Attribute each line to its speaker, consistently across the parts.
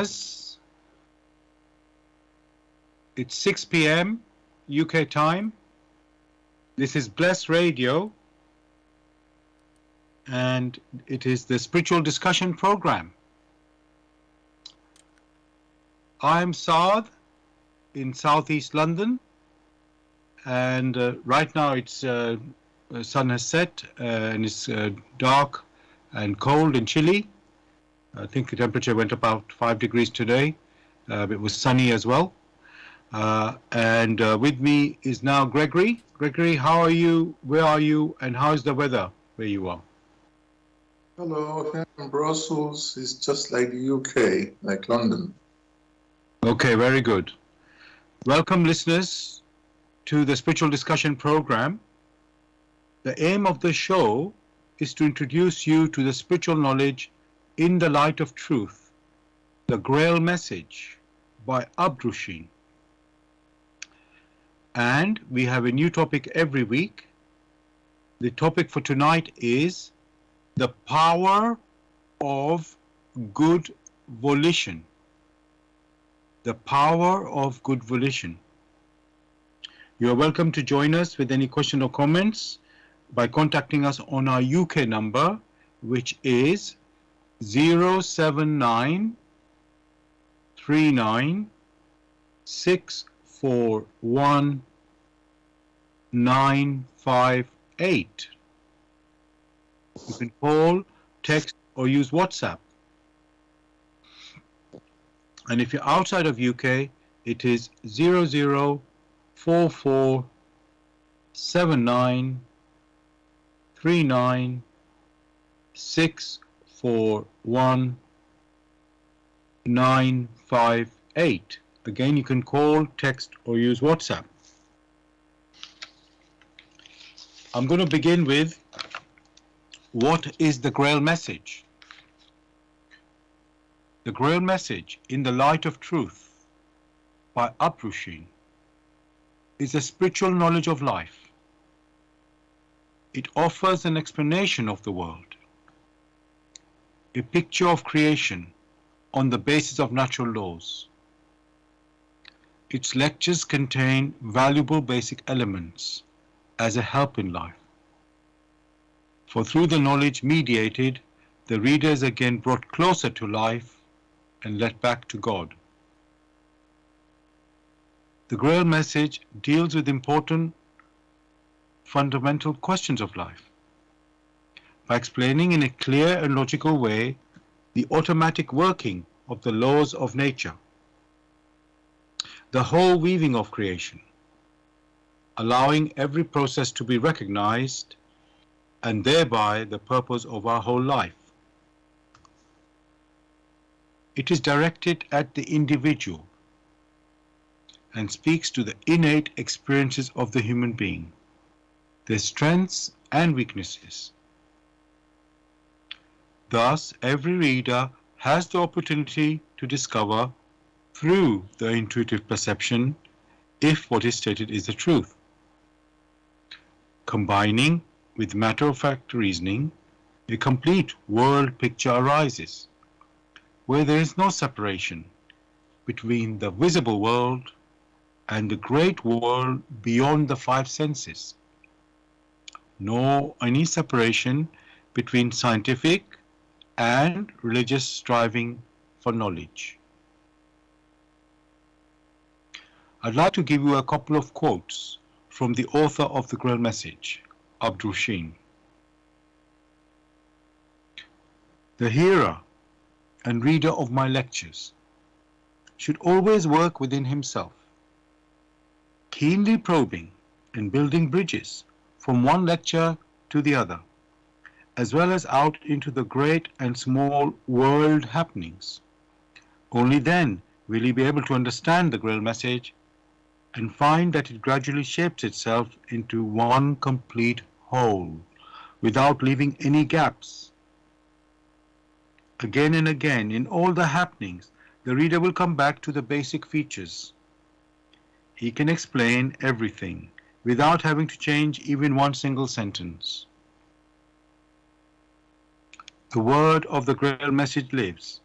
Speaker 1: listeners. It's 6 p.m. UK time. This is Bless Radio, and it is the spiritual discussion program. I'm Saad in southeast London, and right now it's the sun has set and it's dark and cold and chilly. I think the temperature went about 5 degrees today. It was sunny as well. And with me is now Gregory. Gregory, how are you? Where are you? And how is the weather where you are?
Speaker 2: Hello, here in Brussels. It's just like the UK, like London.
Speaker 1: Okay, very good. Welcome, listeners, to the Spiritual Discussion Program. The aim of the show is to introduce you to the spiritual knowledge in the light of truth, the Grail message by Abdrusheen. And we have a new topic every week. The topic for tonight is the power of good volition. The power of good volition. You are welcome to join us with any question or comments by contacting us on our UK number, which is 079 39 641 958. You can call, text, or use WhatsApp. And if you're outside of UK, it is 0044 79 39 641 958. Again, you can call, text, or use WhatsApp. I'm going to begin with what is the Grail message? The Grail message in the light of truth by Abdrusheen is a spiritual knowledge of life. It offers an explanation of the world, a picture of creation on the basis of natural laws. Its lectures contain valuable basic elements as a help in life. For through the knowledge mediated, the reader is again brought closer to life and led back to God. The Grail message deals with important fundamental questions of life by explaining in a clear and logical way the automatic working of the laws of nature, the whole weaving of creation, allowing every process to be recognized, and thereby the purpose of our whole life. It is directed at the individual and speaks to the innate experiences of the human being, their strengths and weaknesses. Thus, every reader has the opportunity to discover through the intuitive perception if what is stated is the truth. Combining with matter-of-fact reasoning, a complete world picture arises, where there is no separation between the visible world and the great world beyond the five senses, nor any separation between scientific and religious striving for knowledge. I'd like to give you a couple of quotes from the author of the Grail message, Abdrusheen. The hearer and reader of my lectures should always work within himself, keenly probing and building bridges from one lecture to the other, as well as out into the great and small world happenings. Only then will he be able to understand the Grail message and find that it gradually shapes itself into one complete whole, without leaving any gaps. Again and again, in all the happenings, the reader will come back to the basic features. He can explain everything without having to change even one single sentence. The word of the Grail message lives,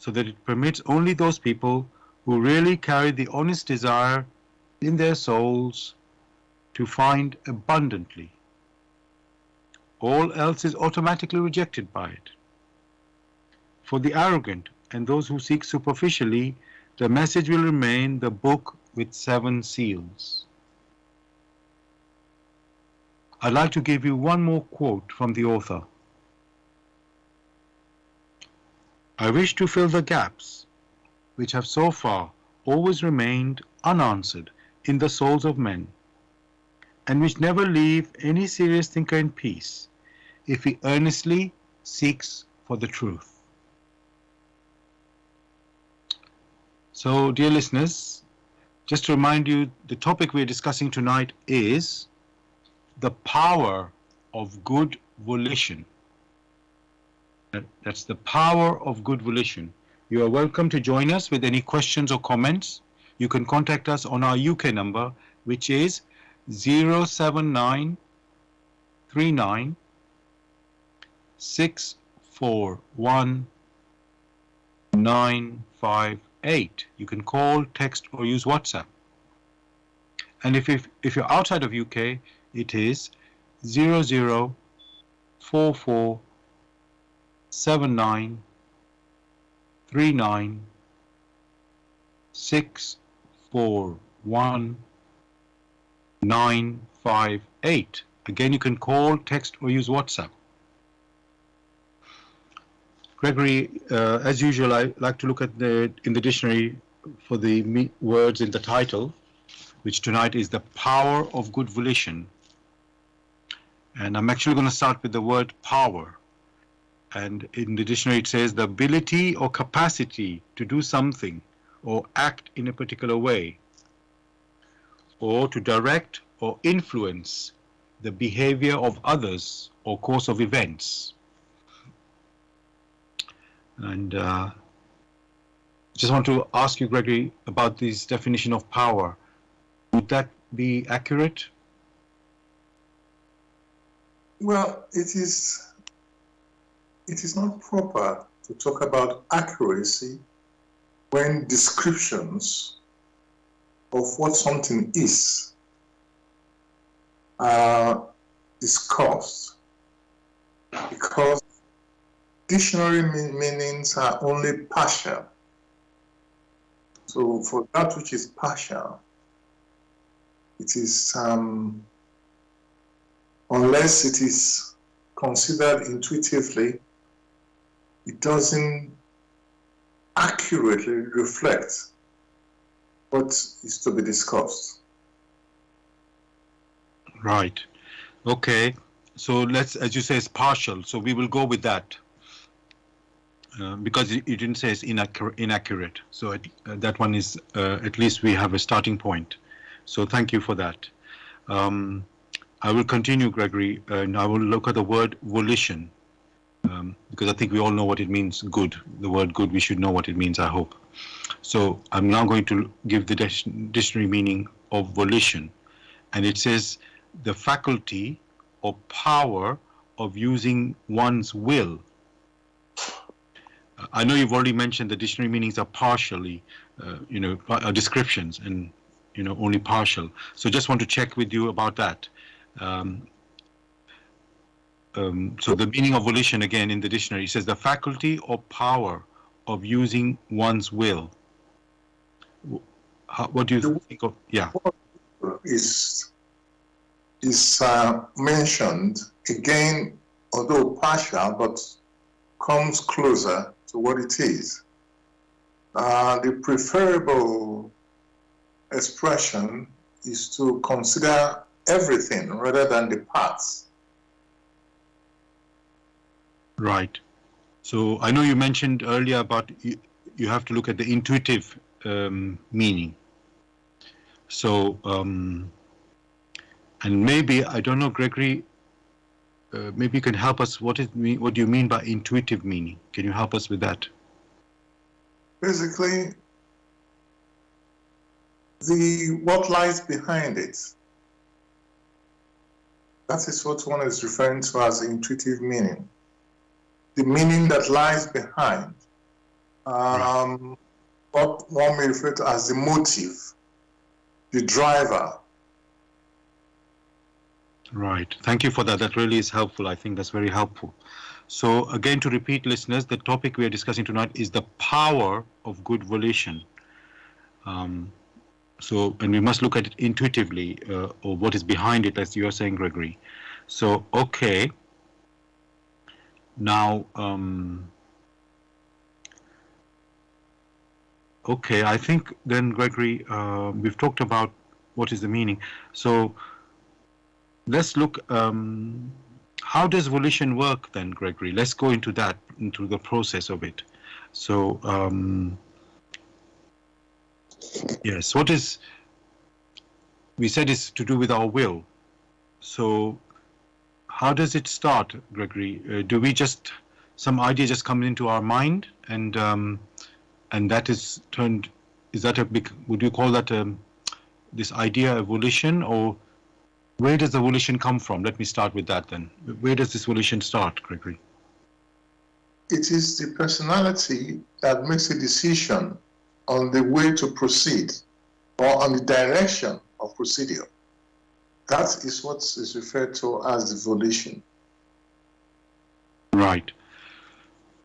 Speaker 1: so that it permits only those people who really carry the honest desire in their souls to find abundantly. All else is automatically rejected by it. For the arrogant and those who seek superficially, the message will remain the book with 7 seals. I'd like to give you one more quote from the author. I wish to fill the gaps which have so far always remained unanswered in the souls of men, and which never leave any serious thinker in peace if he earnestly seeks for the truth. So, dear listeners, just to remind you, the topic we're discussing tonight is the power of good volition. That's the power of good volition. You are welcome to join us with any questions or comments. You can contact us on our UK number, which is 07939 641 958. You can call, text, or use WhatsApp. And if you're outside of UK, it is 0044 79 39 641 958. Again, you can call, text, or use WhatsApp. Gregory, as usual, I like to look at in the dictionary for the words in the title, which tonight is the power of good volition. And I'm actually going to start with the word power. And in the dictionary it says the ability or capacity to do something or act in a particular way, or to direct or influence the behavior of others or course of events. And just want to ask you, Gregory, about this definition of power. Would that be accurate?
Speaker 2: Well, it is not proper to talk about accuracy when descriptions of what something is are discussed, because dictionary meanings are only partial. So for that which is partial, it is, unless it is considered intuitively, it doesn't accurately reflect what is to be discussed.
Speaker 1: Right. Okay. So let's, as you say, it's partial. So we will go with that. Because you didn't say it's inaccurate. So that one is, at least we have a starting point. So thank you for that. I will continue, Gregory, and I will look at the word volition, because I think we all know what it means, good. The word good, we should know what it means, I hope. So I'm now going to give the dictionary meaning of volition. And it says the faculty or power of using one's will. I know you've already mentioned the dictionary meanings are partially, descriptions and, only partial. So just want to check with you about that. So the meaning of volition, again, in the dictionary, says the faculty or power of using one's will. What do you think of? Yeah.
Speaker 2: Is mentioned again, although partial, but comes closer to what it is. The preferable expression is to consider everything rather than the parts.
Speaker 1: Right. So I know you mentioned earlier about you have to look at the intuitive meaning. So, and maybe, I don't know, Gregory, maybe you can help us. What do you mean by intuitive meaning? Can you help us with that?
Speaker 2: Basically, what lies behind it. That is what one is referring to as intuitive meaning. The meaning that lies behind what one may refer to as the motive, the driver.
Speaker 1: Right. Thank you for that. That really is helpful. I think that's very helpful. So again, to repeat, listeners, the topic we are discussing tonight is the power of good volition. And we must look at it intuitively, or what is behind it, as you are saying, Gregory. So, okay. Now, okay, I think then, Gregory, we've talked about what is the meaning. So, let's look, how does volition work then, Gregory? Let's go into that, into the process of it. So, yes, what is, we said it's to do with our will. So, how does it start, Gregory? Do we just, some idea just comes into our mind, and that is turned, is that a big, would you call that this idea of volition, or where does the volition come from? Let me start with that then. Where does this volition start, Gregory?
Speaker 2: It is the personality that makes a decision on the way to proceed or on the direction of procedure. That is what is referred to as the volition.
Speaker 1: Right.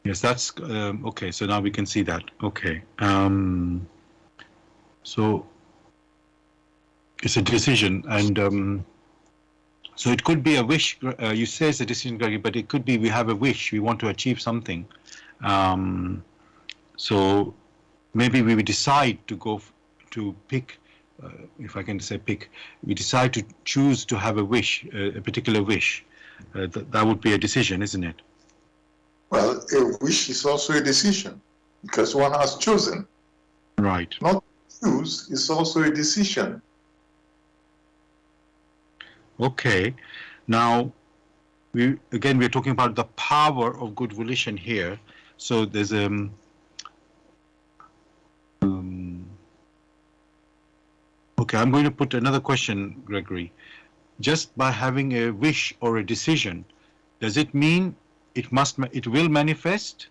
Speaker 1: Yes, that's okay. So now we can see that. Okay. So it's a decision, and so it could be a wish. You say it's a decision, Gregory, but it could be we have a wish. We want to achieve something. So maybe we would decide to go to pick. If I can say pick, we decide to choose to have a wish, a particular wish. That would be a decision, isn't it?
Speaker 2: Well, a wish is also a decision because one has chosen.
Speaker 1: Right.
Speaker 2: Not choose is also a decision.
Speaker 1: Okay. Now, we're talking about the power of good volition here. So there's okay, I'm going to put another question, Gregory. Just by having a wish or a decision, does it mean it will manifest?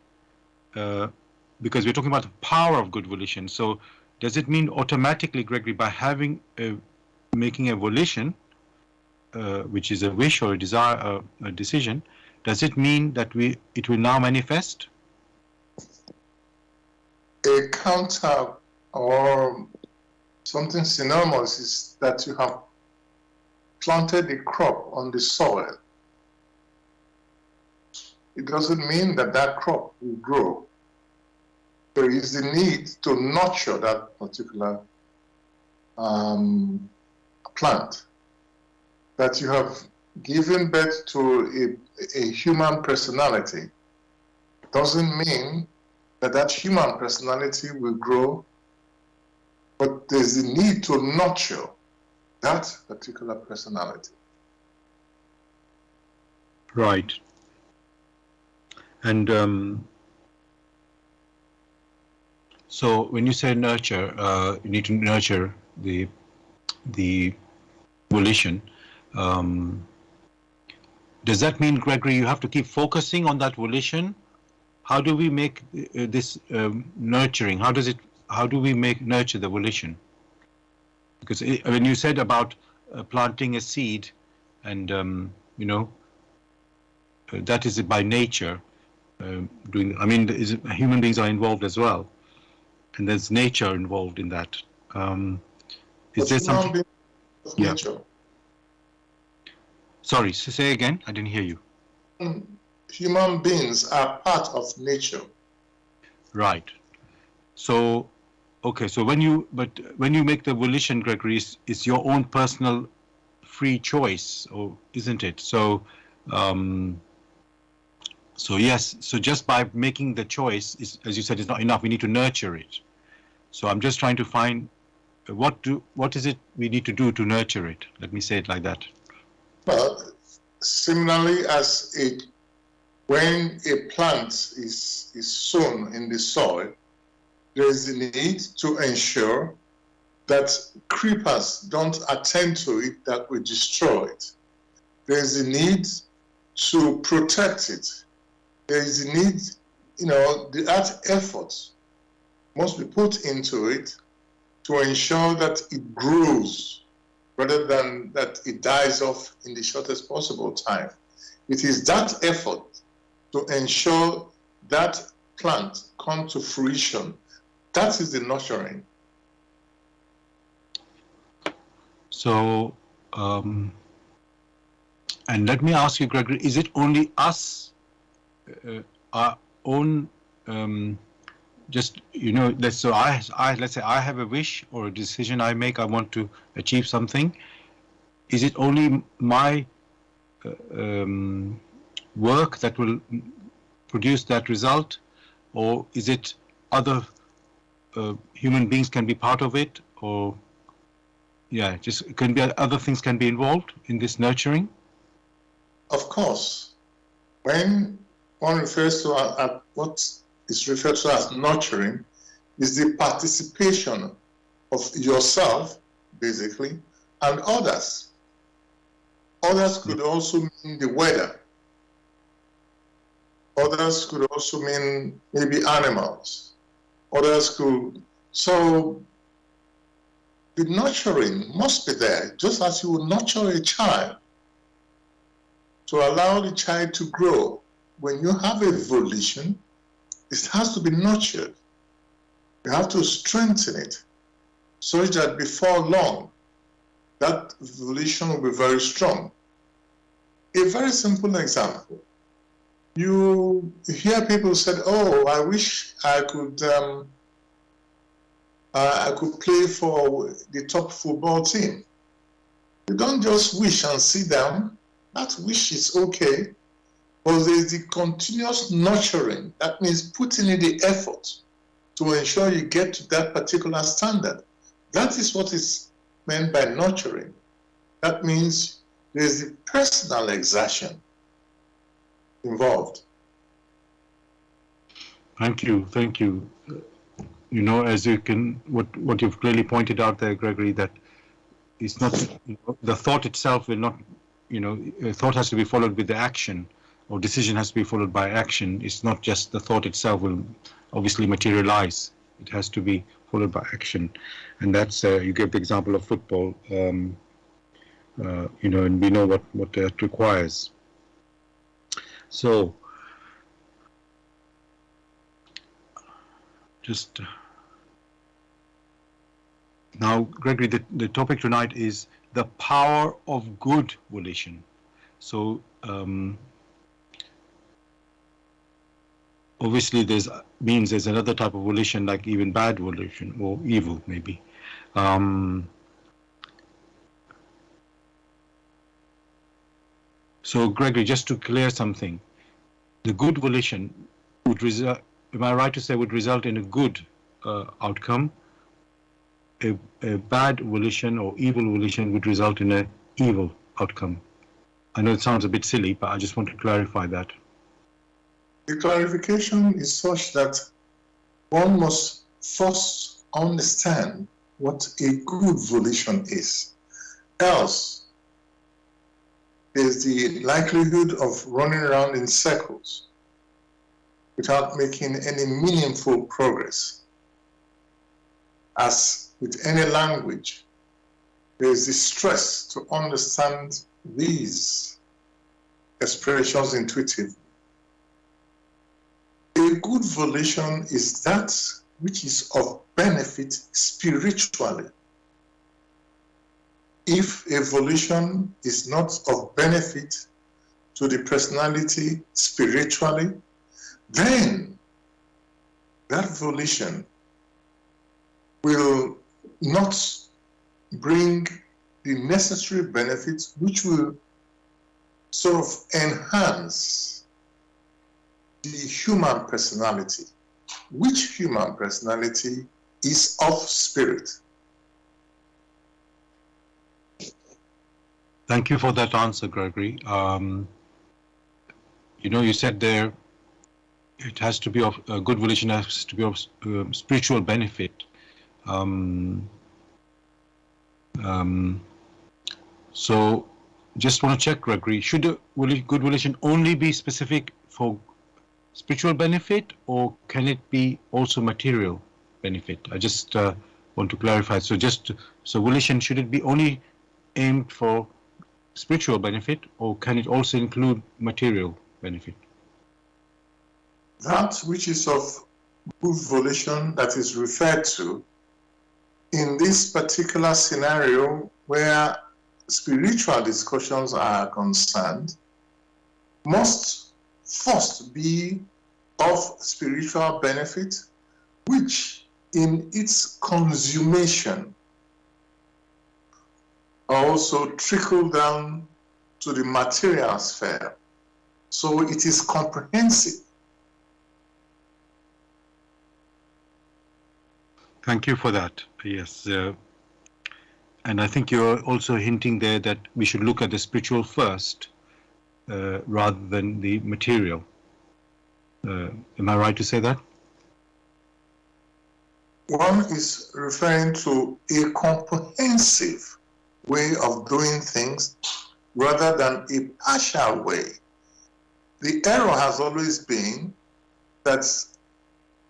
Speaker 1: Because we're talking about the power of good volition. So does it mean automatically, Gregory, by having making a volition, which is a wish or a desire, a decision, does it mean that it will now manifest?
Speaker 2: A counter or something synonymous is that you have planted a crop on the soil. It doesn't mean that that crop will grow. There is the need to nurture that particular plant. That you have given birth to a human personality doesn't mean that that human personality will grow, but there's the need to nurture that particular personality.
Speaker 1: Right. And so when you say nurture, you need to nurture the volition. Does that mean, Gregory, you have to keep focusing on that volition? How do we make this nurturing? How do we nurture the volition? Because when you said about planting a seed, and that is by nature. Human beings are involved as well, and there's nature involved in that. Is there something? Yeah.
Speaker 2: Nature.
Speaker 1: Sorry, say again. I didn't hear you.
Speaker 2: Human beings are part of nature.
Speaker 1: Right. So, okay. So when you make the volition, Gregory, it's your own personal free choice, or isn't it? So, so yes. So just by making the choice, as you said, is not enough. We need to nurture it. So I'm just trying to find what is it we need to do to nurture it. Let me say it like that.
Speaker 2: Well, similarly as when a plant is sown in the soil, there is the need to ensure that creepers don't attend to it that will destroy it. There is the need to protect it. There is the need, that effort must be put into it to ensure that it grows rather than that it dies off in the shortest possible time. It is that effort to ensure that plant comes to fruition. That is the nurturing.
Speaker 1: So, and let me ask you, Gregory, is it only us, our own, just, you know, let's say I have a wish or a decision I make, I want to achieve something. Is it only my work that will produce that result, or is it other human beings can be part of it, or yeah, just it can be other things can be involved in this nurturing?
Speaker 2: Of course, when one refers to what is referred to as nurturing, is the participation of yourself, basically, and others. Others could also mean the weather. Others could also mean maybe animals. Others could. So the nurturing must be there, just as you would nurture a child to allow the child to grow. When you have a volition, it has to be nurtured. You have to strengthen it so that before long, that volition will be very strong. A very simple example. You hear people say, "Oh, I wish I could play for the top football team." You don't just wish and sit down. That wish is okay, but there is the continuous nurturing. That means putting in the effort to ensure you get to that particular standard. That is what is meant by nurturing. That means there is the personal exertion involved.
Speaker 1: Thank you. You know, as you can, what you've clearly pointed out there, Gregory, that it's not, you know, the thought itself will not, you know, thought has to be followed with the action, or decision has to be followed by action. It's not just the thought itself will obviously materialize. It has to be followed by action. And that's, you gave the example of football, you know, and we know what that requires. So, just now, Gregory, the topic tonight is the power of good volition. So, obviously, there's another type of volition, like even bad volition or evil, maybe. So, Gregory, just to clear something, the good volition would result, am I right to say, would result in a good outcome? A bad volition or evil volition would result in an evil outcome. I know it sounds a bit silly, but I just want to clarify that.
Speaker 2: The clarification is such that one must first understand what a good volition is. Else, there's the likelihood of running around in circles without making any meaningful progress. As with any language, there's the stress to understand these expressions intuitively. A good volition is that which is of benefit spiritually. If a volition is not of benefit to the personality spiritually, then that volition will not bring the necessary benefits which will sort of enhance the human personality. Which human personality is of spirit?
Speaker 1: Thank you for that answer, Gregory. You know, you said there, it has to be of a good volition, has to be of spiritual benefit. So, just want to check, Gregory, should a good volition only be specific for spiritual benefit, or can it be also material benefit? I just want to clarify. So volition, should it be only aimed for spiritual benefit, or can it also include material benefit?
Speaker 2: That which is of good volition that is referred to in this particular scenario where spiritual discussions are concerned must first be of spiritual benefit, which in its consummation also trickle down to the material sphere. So it is comprehensive.
Speaker 1: Thank you for that. Yes. And I think you're also hinting there that we should look at the spiritual first rather than the material. Am I right to say that?
Speaker 2: One is referring to a comprehensive way of doing things rather than a partial way. The error has always been that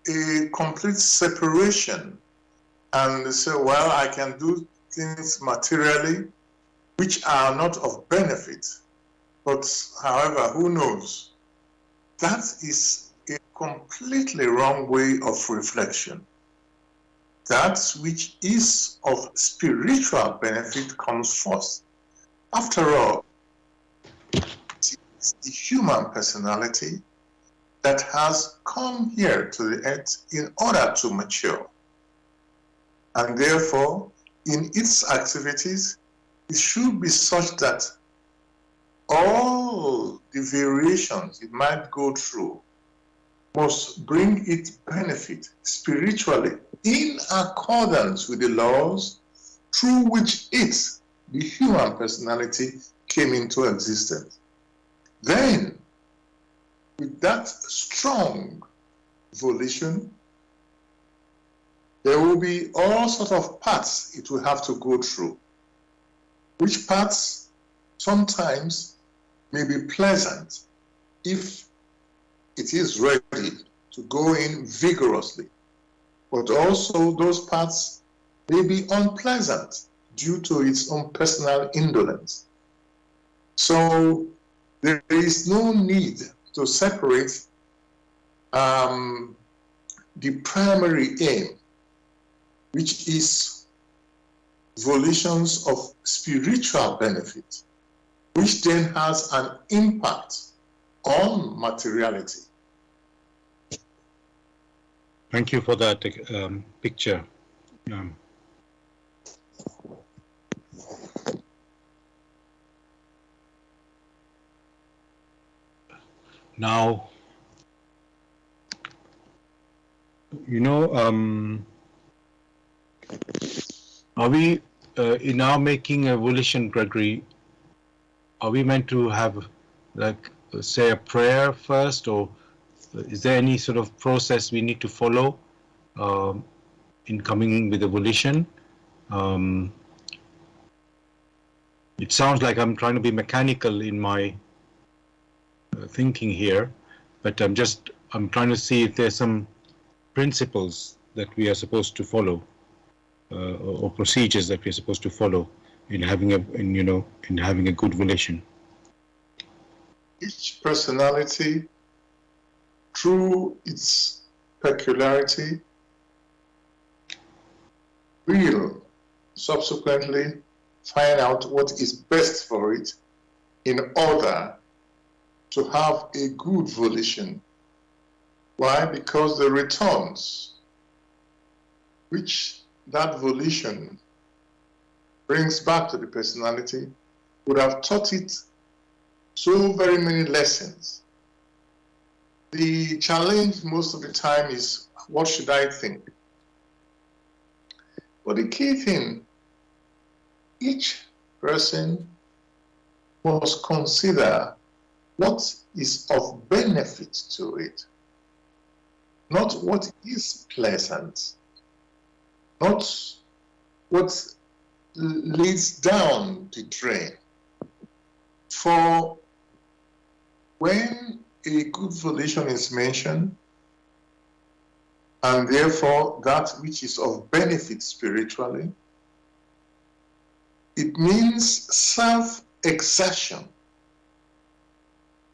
Speaker 2: a complete separation, and they say, well, I can do things materially which are not of benefit, but however, who knows? That is a completely wrong way of reflection. That which is of spiritual benefit comes first. After all, it is the human personality that has come here to the earth in order to mature. And therefore, in its activities, it should be such that all the variations it might go through must bring it benefit spiritually in accordance with the laws through which it, the human personality, came into existence. Then, with that strong volition, there will be all sorts of paths it will have to go through, which paths sometimes may be pleasant if it is ready to go in vigorously, but also those paths may be unpleasant due to its own personal indolence. So there is no need to separate the primary aim, which is volitions of spiritual benefit, which then has an impact on materiality.
Speaker 1: Thank you for that picture. Now, are we, in our making a volition, Gregory, are we meant to have, like, say a prayer first, or is there any sort of process we need to follow in coming with a volition? It sounds like I'm trying to be mechanical in my thinking here, but I'm trying to see if there's some principles that we are supposed to follow, or procedures that we're supposed to follow in having a good volition.
Speaker 2: Each personality, through its peculiarity, will subsequently find out what is best for it in order to have a good volition. Why? Because the returns which that volition brings back to the personality would have taught it so very many lessons. The challenge most of the time is, what should I think? But the key thing, each person must consider what is of benefit to it, not what is pleasant, not what leads down the drain. For when a good volition is mentioned, and therefore that which is of benefit spiritually. It means self-exertion.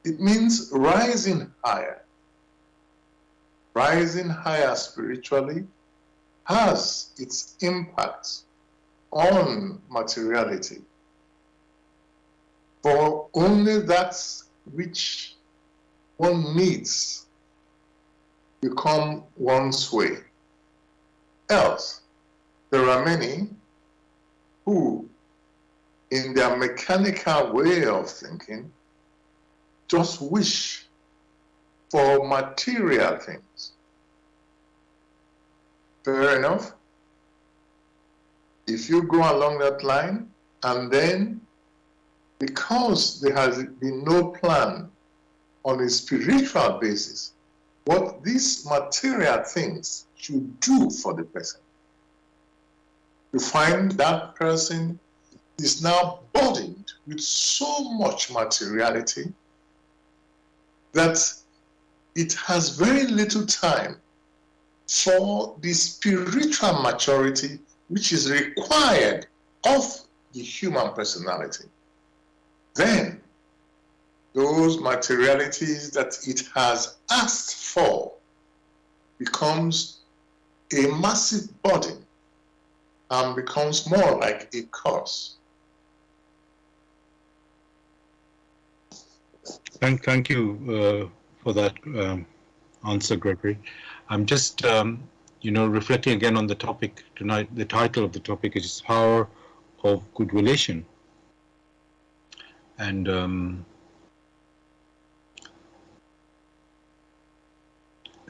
Speaker 2: It means rising higher. Rising higher spiritually has its impact on materiality. For only that which one needs become one's way. Else, there are many who, in their mechanical way of thinking, just wish for material things. Fair enough. If you go along that line, and then because there has been no plan on a spiritual basis, what these material things should do for the person, you find that person is now burdened with so much materiality that it has very little time for the spiritual maturity which is required of the human personality. Then those materialities that it has asked for becomes a massive burden and becomes more like a curse.
Speaker 1: Thank you for that answer, Gregory. I'm just, reflecting again on the topic tonight. The title of the topic is Power of Good Volition. And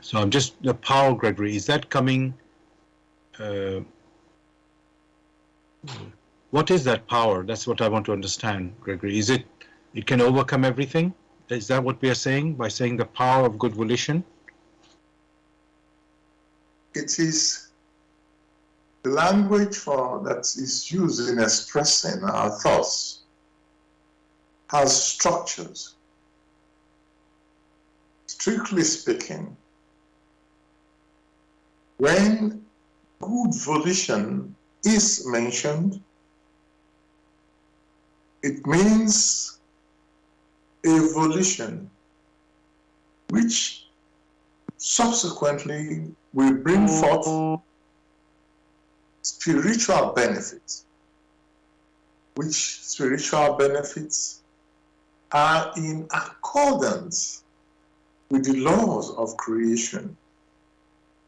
Speaker 1: so I'm just, the power, Gregory, is that coming, what is that power? That's what I want to understand, Gregory. Is it can overcome everything? Is that what we are saying by saying the power of good volition?
Speaker 2: It is the language that is used in expressing our thoughts has structures. Strictly speaking, when good volition is mentioned, it means a volition which subsequently will bring forth spiritual benefits, which spiritual benefits are in accordance with the laws of creation.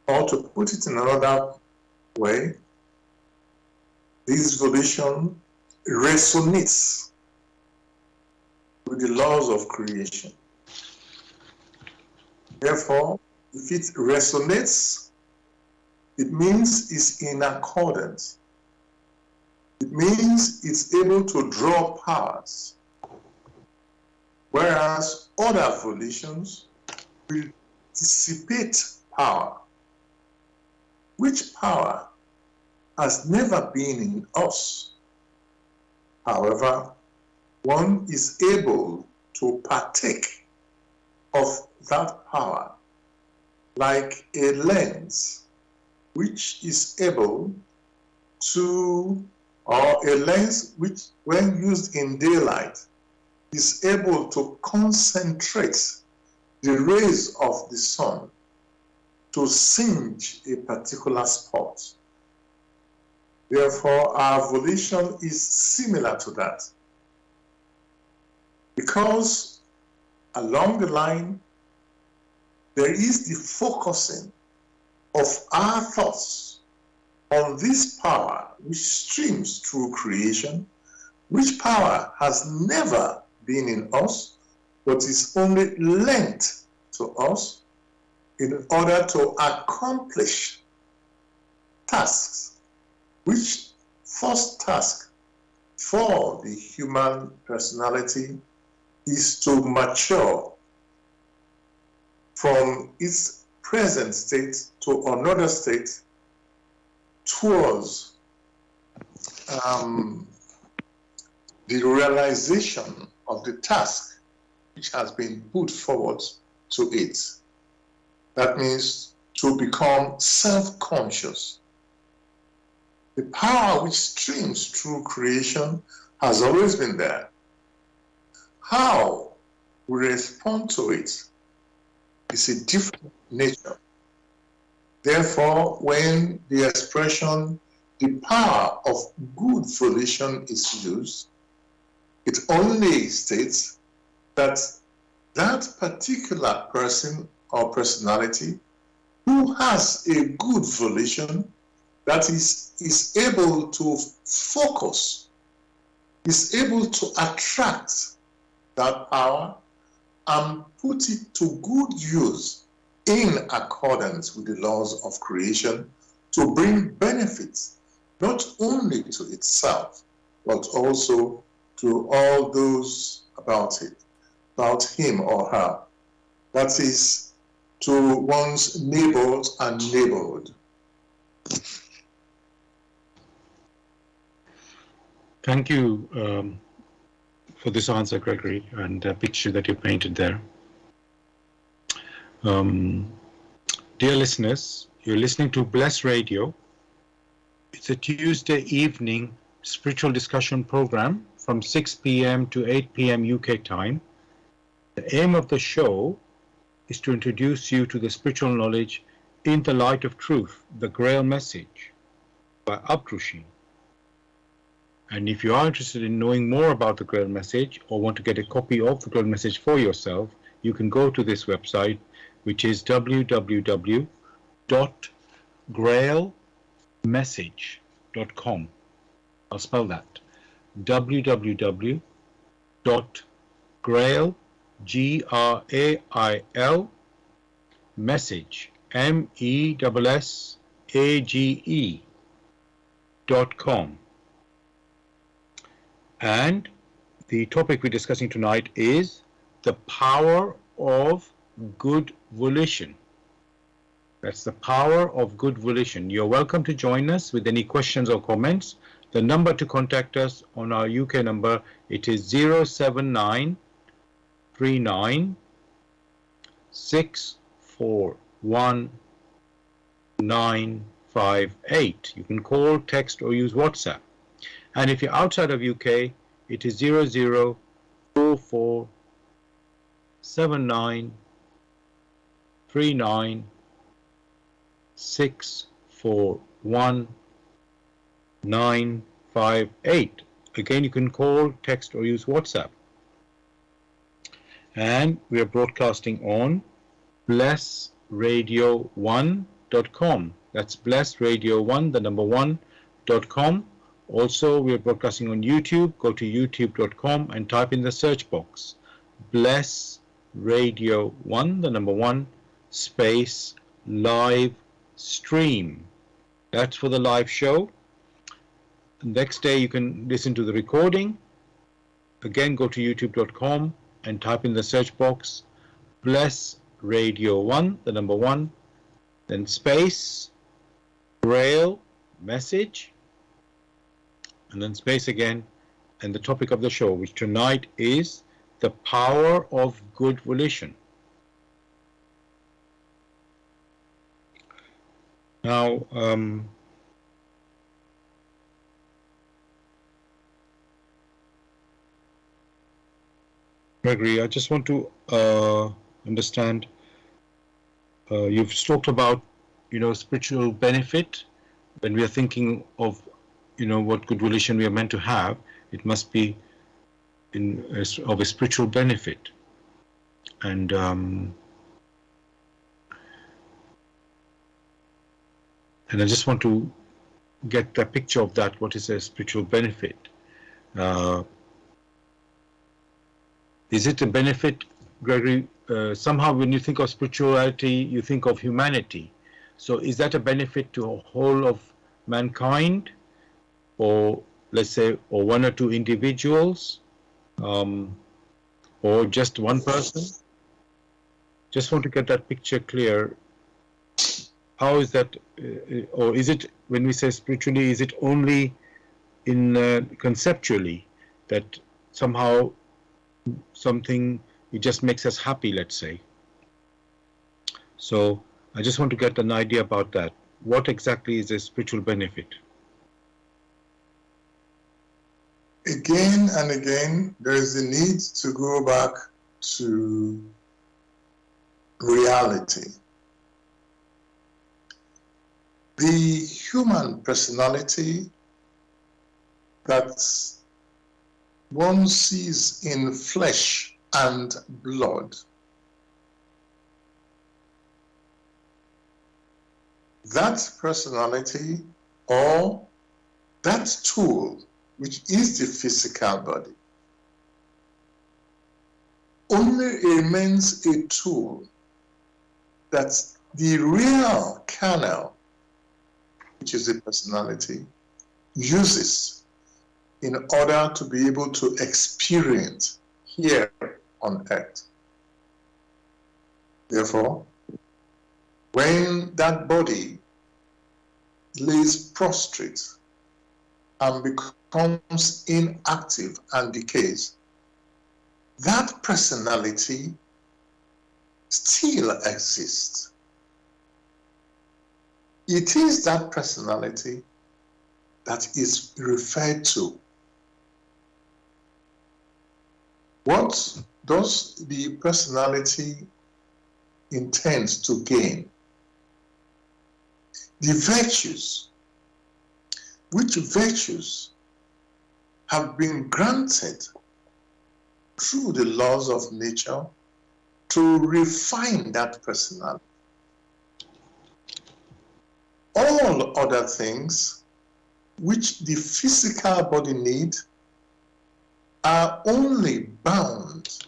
Speaker 2: Or to put it in another way, this volition resonates with the laws of creation. Therefore, if it resonates, it means it's in accordance. It means it's able to draw powers, whereas other volitions will dissipate power, which power has never been in us. However, one is able to partake of that power like a lens which is able to, or a lens which when used in daylight is able to concentrate the rays of the sun to singe a particular spot. Therefore, our volition is similar to that. Because along the line, there is the focusing of our thoughts on this power which streams through creation, which power has never been in us, but is only lent to us in order to accomplish tasks, which first task for the human personality is to mature from its present state to another state towards the realization of the task which has been put forward to it. That means to become self-conscious. The power which streams through creation has always been there. How we respond to it is a different nature. Therefore, when the expression the power of good volition is used, it only states that that particular person or personality who has a good volition that is able to focus, is able to attract that power and put it to good use in accordance with the laws of creation to bring benefits not only to itself, but also to all those about it, about him or her. That is, to one's neighbors and neighborhood.
Speaker 1: Thank you for this answer, Gregory, and the picture that you painted there. Dear listeners, you're listening to Bless Radio. It's a Tuesday evening spiritual discussion program from 6 p.m. to 8 p.m. UK time. The aim of the show is to introduce you to the spiritual knowledge in the light of truth, the Grail message by Abdrushi. And if you are interested in knowing more about the Grail message or want to get a copy of the Grail message for yourself, you can go to this website, which is www.grailmessage.com. I'll spell that. www.grail, Grail, message, MESSAGE.com. And the topic we're discussing tonight is the power of good volition. That's the power of good volition. You're welcome to join us with any questions or comments. The number to contact us on our UK number, it is 079 39 641 958. You can call, text, or use WhatsApp. And if you're outside of UK, it is 0044 79 39 641 958. Again, you can call, text, or use WhatsApp. And we are broadcasting on blessradio1.com. That's blessradio1, the number 1.com. Also, we are broadcasting on YouTube. Go to youtube.com and type in the search box Bless Radio 1, the number 1, space live stream. That's for the live show. Next day you can listen to the recording. Again, go to youtube.com and type in the search box Bless Radio 1, the number 1, then space Grail message, and then space again, and the topic of the show, which tonight is the power of good volition. Now, Gregory, I just want to understand, you've talked about, spiritual benefit. When we are thinking of, what good volition we are meant to have, it must be of a spiritual benefit. And I just want to get a picture of that. What is a spiritual benefit? Is it a benefit, Gregory? Somehow when you think of spirituality, you think of humanity. So is that a benefit to a whole of mankind, or let's say, or one or two individuals, or just one person? Just want to get that picture clear. How is that, or is it, when we say spiritually, is it only in conceptually that somehow something, it just makes us happy, let's say? So I just want to get an idea about that. What exactly is a spiritual benefit?
Speaker 2: Again and again, there is the need to go back to reality. The human personality that one sees in flesh and blood, that personality or that tool, which is the physical body, only remains a tool that the real kernel, which is the personality, uses in order to be able to experience here on earth. Therefore, when that body lays prostrate and becomes inactive and decays, that personality still exists. It is that personality that is referred to. What does the personality intend to gain? The virtues. Which virtues have been granted through the laws of nature to refine that personality. All other things which the physical body needs are only bound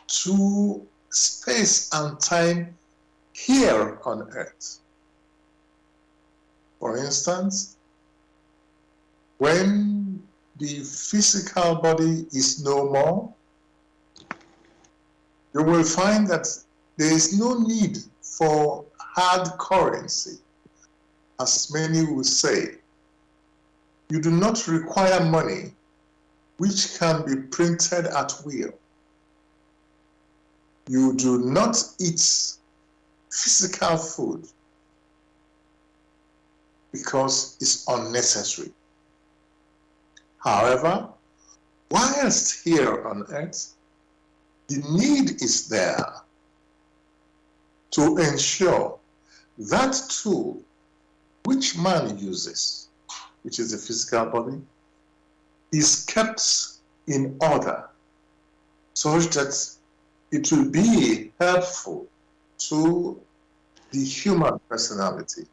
Speaker 2: to space and time here on earth. For instance, when the physical body is no more, you will find that there is no need for hard currency, as many will say. You do not require money which can be printed at will. You do not eat physical food because it's unnecessary. However, whilst here on earth, the need is there to ensure that tool which man uses, which is the physical body, is kept in order such that it will be helpful to the human personality.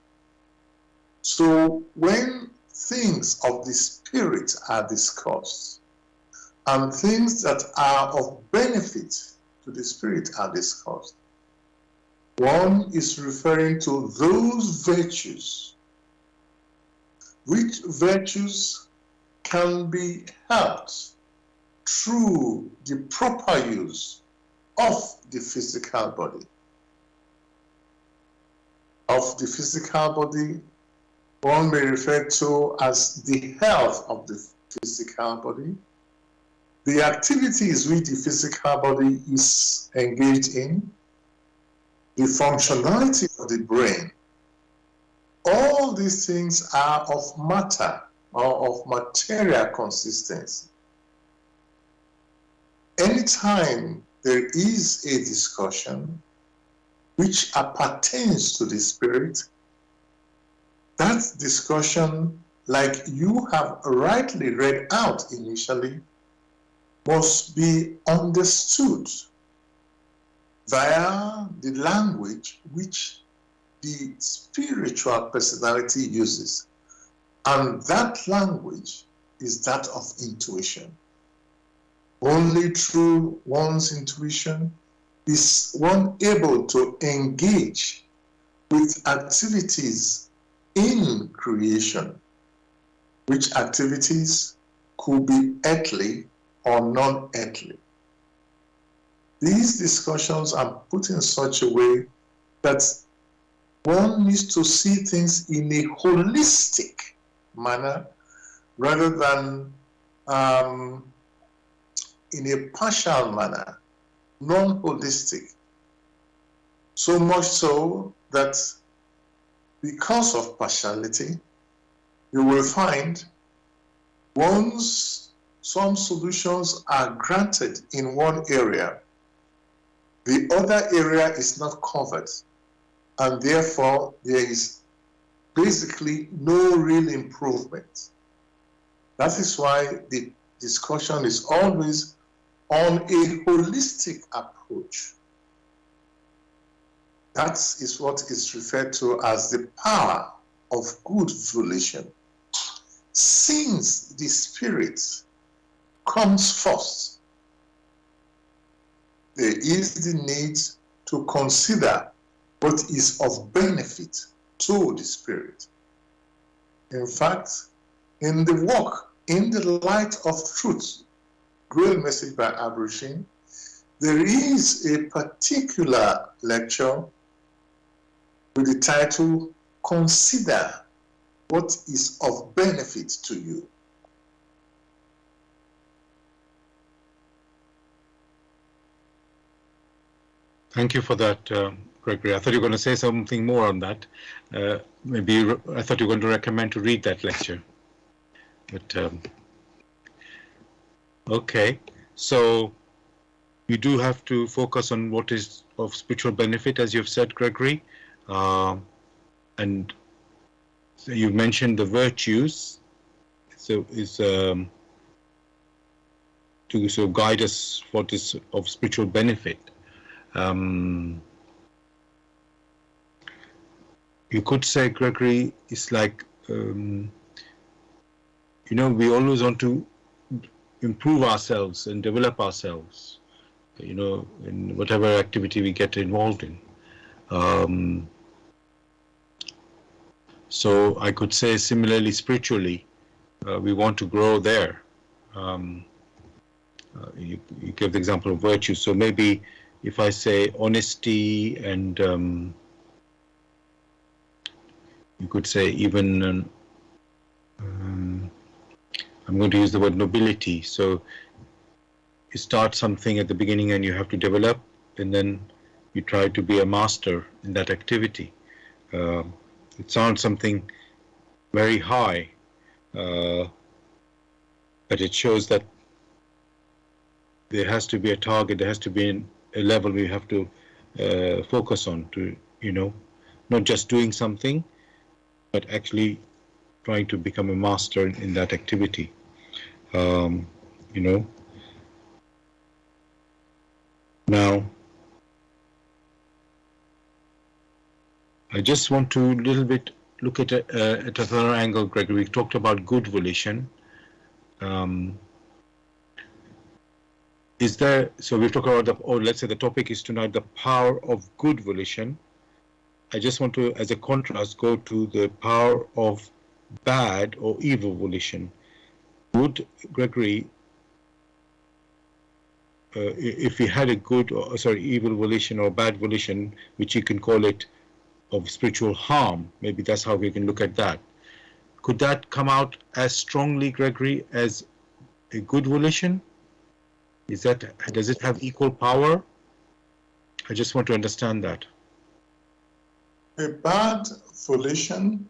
Speaker 2: So when things of the spirit are discussed and things that are of benefit to the spirit are discussed, one is referring to those virtues, which virtues can be helped through the proper use of the physical body. Of the physical body, one may refer to as the health of the physical body, the activities which the physical body is engaged in, the functionality of the brain. All these things are of matter or of material consistency. Anytime there is a discussion which appertains to the spirit, that discussion, like you have rightly read out initially, must be understood via the language which the spiritual personality uses. And that language is that of intuition. Only through one's intuition is one able to engage with activities in creation, which activities could be earthly or non-earthly. These discussions are put in such a way that one needs to see things in a holistic manner rather than in a partial manner, non-holistic. So much so that because of partiality, you will find once some solutions are granted in one area, the other area is not covered, and therefore there is basically no real improvement. That is why the discussion is always on a holistic approach. That is what is referred to as the power of good volition. Since the spirit comes first, there is the need to consider what is of benefit to the spirit. In fact, in the work, In the Light of Truth, Grail message by Abraham, there is a particular lecture with the title, Consider What is of Benefit to You.
Speaker 1: Thank you for that, Gregory. I thought you were going to say something more on that. Maybe I thought you were going to recommend to read that lecture. But okay, so you do have to focus on what is of spiritual benefit, as you've said, Gregory. And so you mentioned the virtues, so is to sort of guide us what is of spiritual benefit. You could say, Gregory, it's like you know, we always want to improve ourselves and develop ourselves, you know, in whatever activity we get involved in. So I could say similarly spiritually, we want to grow there. You gave the example of virtue, so maybe if I say honesty and you could say even I'm going to use the word nobility. So you start something at the beginning and you have to develop, and then you try to be a master in that activity. It sounds something very high, but it shows that there has to be a target, there has to be a level we have to focus on to, you know, not just doing something, but actually trying to become a master in that activity. You know, now I just want to a little bit look at another angle, Gregory. We talked about good volition. Is there, so we've talked about or let's say the topic is tonight the power of good volition. I just want to, as a contrast, go to the power of bad or evil volition. Would, Gregory, if we had a good, evil volition or bad volition, which you can call it of spiritual harm, maybe that's how we can look at that. Could that come out as strongly, Gregory, as a good volition? Is that, does it have equal power? I just want to understand that.
Speaker 2: A bad volition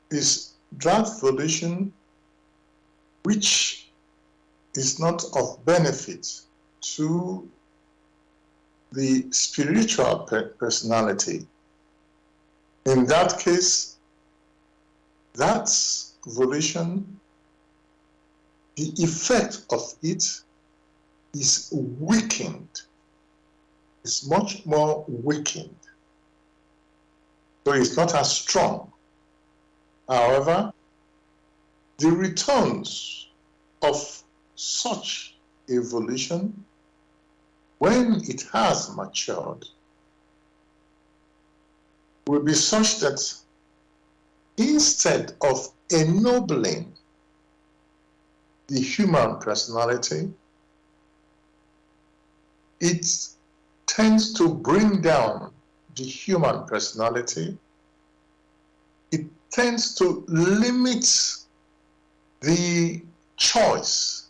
Speaker 2: is that volition which is not of benefit to the spiritual personality. In that case, that volition, the effect of it is weakened, is much more weakened. So it's not as strong. However, the returns of such a volition, when it has matured, will be such that instead of ennobling the human personality, it tends to bring down the human personality. It tends to limit the choice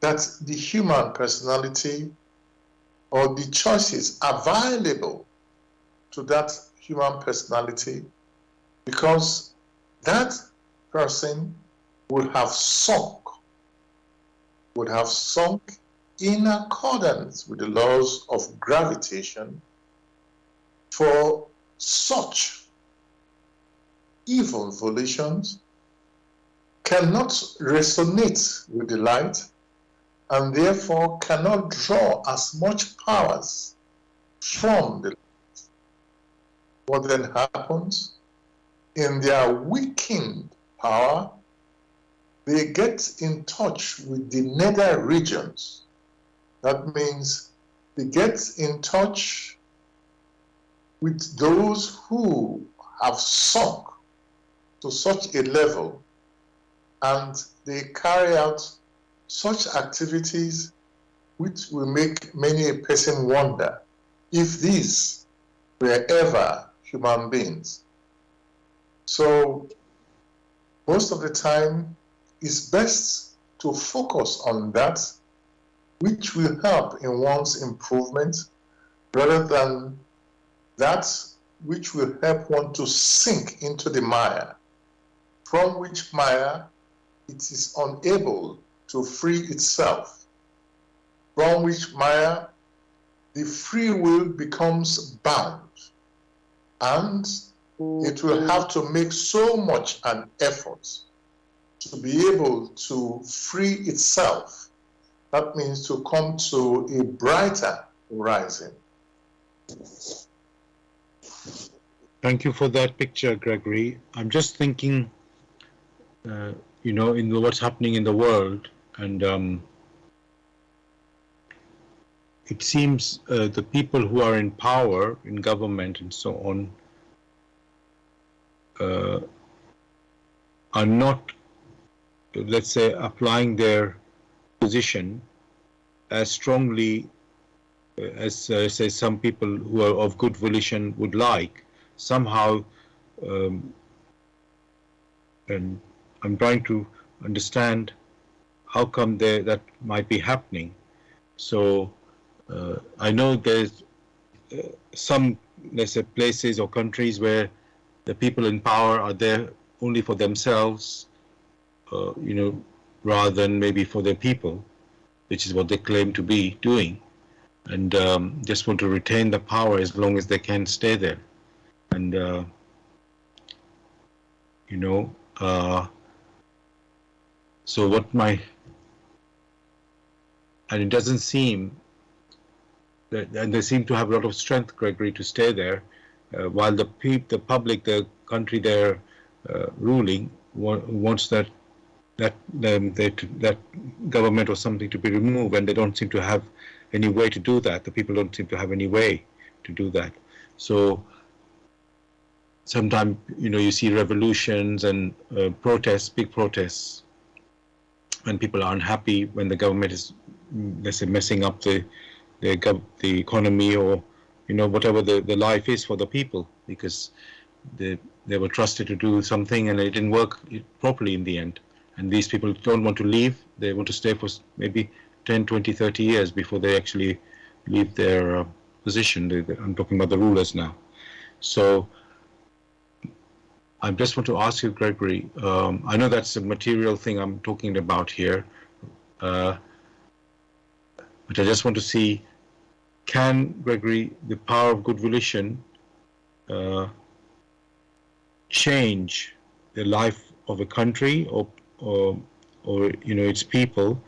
Speaker 2: that the human personality or the choices available to that human personality, because that person would have sunk in accordance with the laws of gravitation, for such evil volitions cannot resonate with the light, and therefore cannot draw as much powers from the light. What then happens? In their weakened power, they get in touch with the nether regions. That means they get in touch with those who have sunk to such a level, and they carry out such activities which will make many a person wonder if these were ever human beings. So most of the time, it's best to focus on that which will help in one's improvement, rather than that which will help one to sink into the mire, from which mire it is unable to free itself, from which mire the free will becomes bound, and it will have to make so much an effort to be able to free itself. That means to come to a brighter horizon.
Speaker 1: Thank you for that picture, Gregory. I'm just thinking, in what's happening in the world, and it seems the people who are in power, in government and so on, are not, let's say, applying their position as strongly as, say, some people who are of good volition would like. Somehow, and I'm trying to understand how come that might be happening. So I know there's some, let's say, places or countries where the people in power are there only for themselves, rather than maybe for their people, which is what they claim to be doing, and just want to retain the power as long as they can stay there. And so and it doesn't seem that, and they seem to have a lot of strength, Gregory, to stay there, while the public, the country they're ruling wants that government or something to be removed, and they don't seem to have any way to do that. The people don't seem to have any way to do that. So sometimes, you see revolutions and protests, big protests, when people are unhappy, when the government is, let's say, messing up the economy, or whatever the life is for the people, because they were trusted to do something and it didn't work properly in the end. And these people don't want to leave. They want to stay for maybe 10, 20, 30 years before they actually leave their position. I'm talking about the rulers now. So I just want to ask you, Gregory, I know that's a material thing I'm talking about here, but I just want to see, can, Gregory, the power of good volition change the life of a country or its people,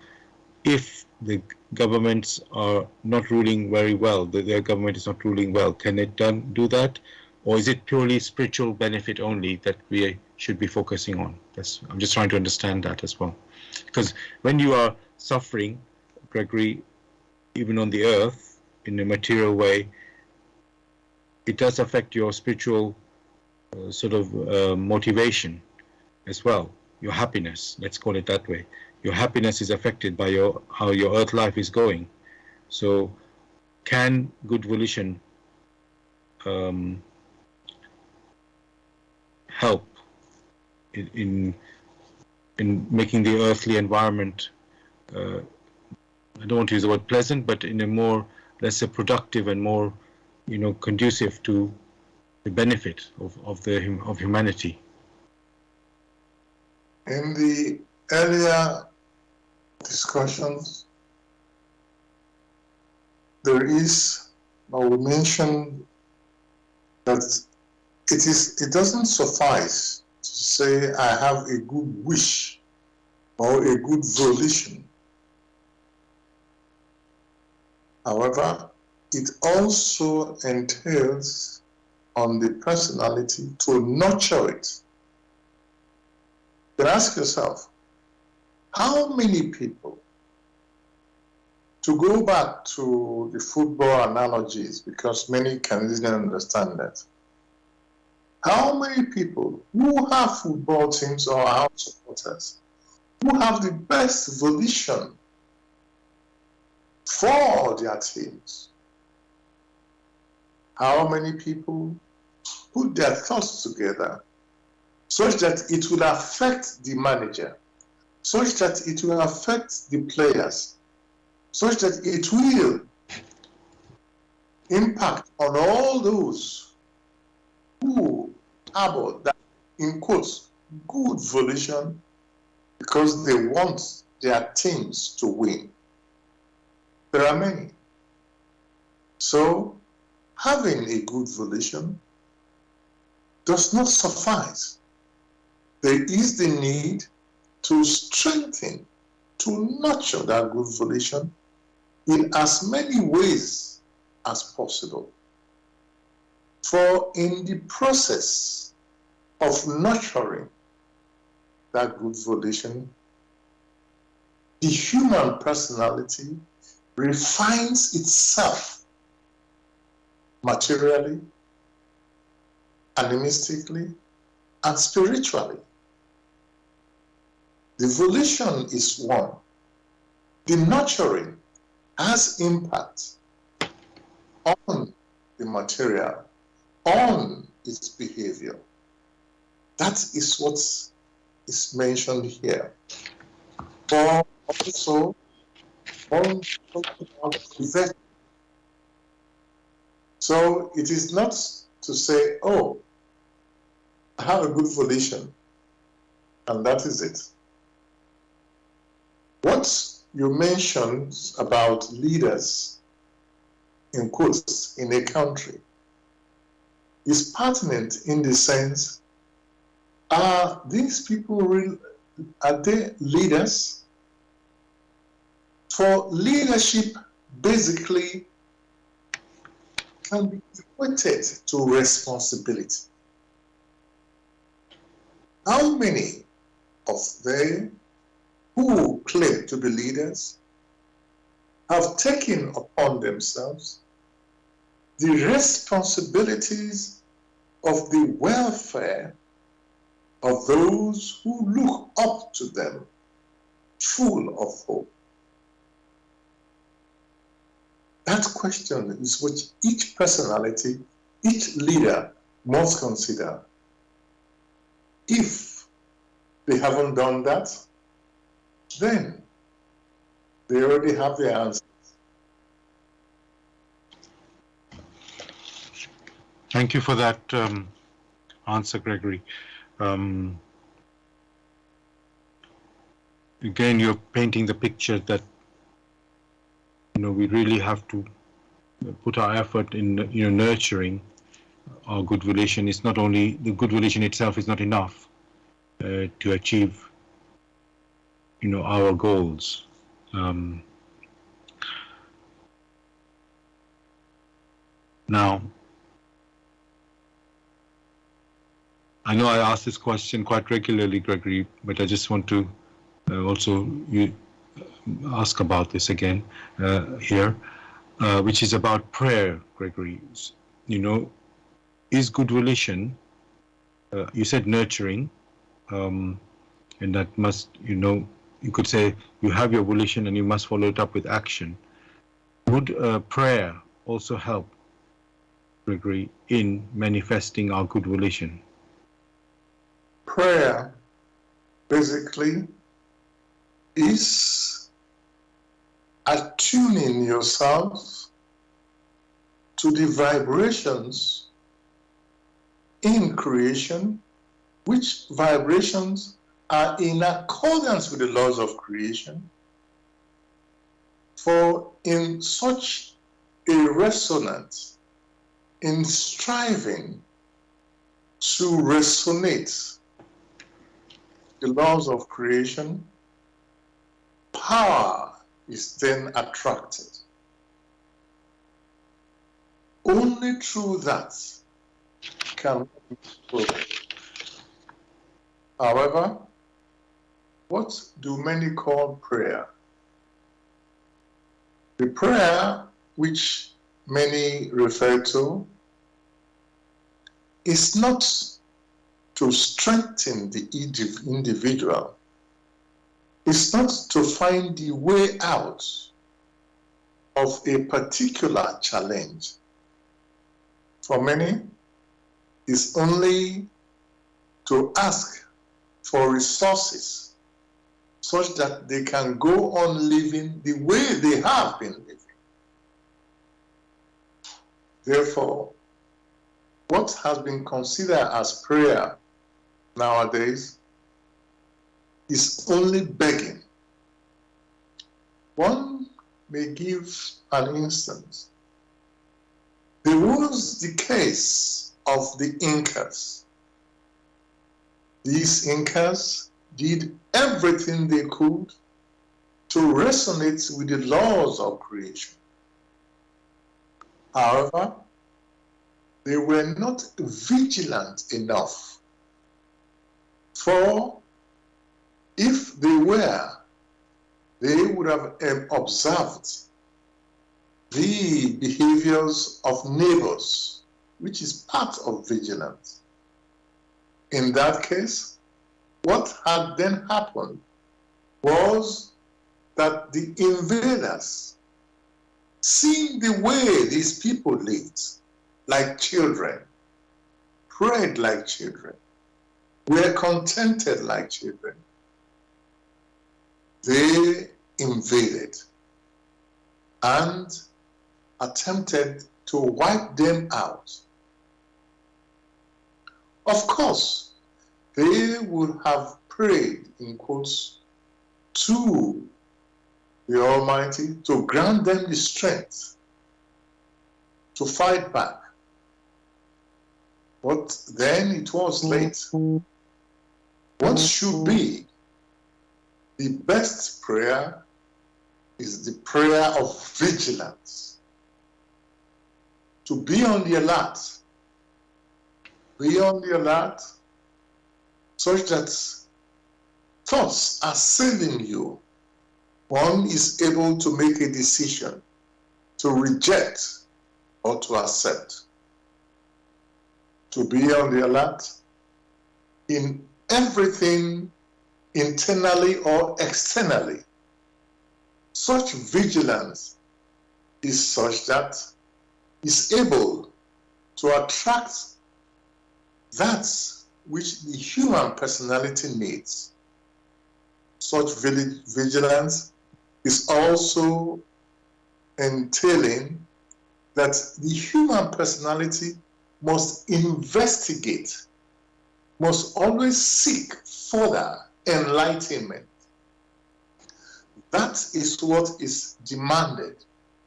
Speaker 1: if the governments are not ruling very well, their government is not ruling well? Can it do that? Or is it purely spiritual benefit only that we should be focusing on? I'm just trying to understand that as well. Because when you are suffering, Gregory, even on the earth, in a material way, it does affect your spiritual motivation as well. Your happiness, let's call it that way. Your happiness is affected by how your earth life is going. So can good volition help in making the earthly environment, I don't want to use the word pleasant, but in a more, let's say, productive and more, conducive to benefit of humanity.
Speaker 2: In the earlier discussions, there is, or we mentioned that it doesn't suffice to say I have a good wish or a good volition. However, it also entails on the personality to nurture it. Then ask yourself, how many people, to go back to the football analogies, because many can easily understand that, how many people who have football teams or house supporters who have the best volition for their teams, how many people put their thoughts together such that it will affect the manager, such that it will affect the players, such that it will impact on all those who harbor that, in quotes, good volition, because they want their teams to win. There are many. So, having a good volition does not suffice. There is the need to strengthen, to nurture that good volition in as many ways as possible. For in the process of nurturing that good volition, the human personality refines itself materially, animistically, and spiritually. The volition is one. The nurturing has impact on the material, on its behavior. That is what is mentioned here. Or also, on investment. So it is not to say, oh, I have a good volition, and that is it. What you mentioned about leaders, in quotes, in a country is pertinent in the sense, are these people real? Are they leaders? For leadership, basically, can be equated to responsibility. How many of them who claim to be leaders have taken upon themselves the responsibilities of the welfare of those who look up to them, full of hope? That question is what each personality, each leader must consider. If they haven't done that, then they already have their answers.
Speaker 1: Thank you for that answer, Gregory. Again, you're painting the picture that we really have to put our effort in nurturing our good volition. It's not only the good volition itself is not enough to achieve our goals. Now, I know I ask this question quite regularly, Gregory, but I just want to also ask about this again here, which is about prayer, Gregory. Is good volition, you said nurturing, and that must, you could say you have your volition and you must follow it up with action. Would prayer also help, Gregory, in manifesting our good volition?
Speaker 2: Prayer basically is attuning yourself to the vibrations in creation, which vibrations are in accordance with the laws of creation. For in such a resonance, in striving to resonate the laws of creation, power is then attracted. Only through that can we progress. However, what do many call prayer? The prayer which many refer to is not to strengthen the individual. It's not to find the way out of a particular challenge. For many, it's only to ask for resources such that they can go on living the way they have been living. Therefore, what has been considered as prayer nowadays is only begging. One may give an instance. There was the case of the Incas. These Incas did everything they could to resonate with the laws of creation. However, they were not vigilant enough. For if they were, they would have observed the behaviors of neighbors, which is part of vigilance. In that case, what had then happened was that the invaders, seeing the way these people lived, like children, prayed like children, were contented like children, they invaded and attempted to wipe them out. Of course, they would have prayed, in quotes, to the Almighty to grant them the strength to fight back. But then it was late. What should be the best prayer is the prayer of vigilance. To be on the alert. Be on the alert such that thoughts assailing you, one is able to make a decision to reject or to accept. To be on the alert in everything, internally or externally. Such vigilance is such that is able to attract that which the human personality needs. Such vigilance is also entailing that the human personality must investigate, must always seek further enlightenment. That is what is demanded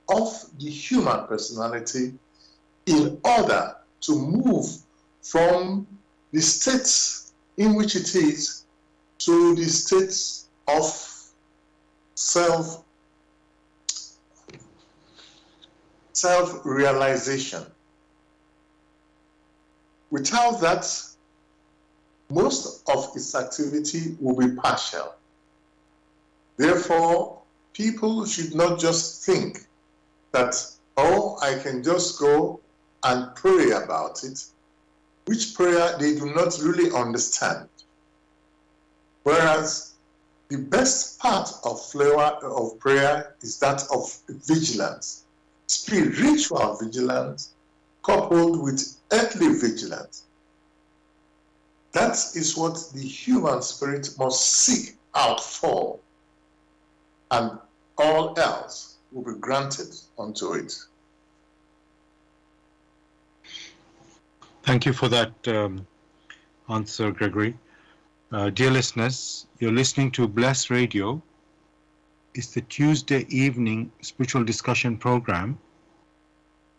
Speaker 2: of the human personality in order to move from the states in which it is to the states of self-realization. Without that, most of its activity will be partial. Therefore, people should not just think that, oh, I can just go and pray about it, which prayer they do not really understand. Whereas the best part of flavor of prayer is that of vigilance, spiritual vigilance coupled with earthly vigilance. That is what the human spirit must seek out for, and all else will be granted unto it.
Speaker 1: Thank you for that answer, Gregory. Dear listeners, you're listening to Bless Radio. It's the Tuesday evening spiritual discussion program.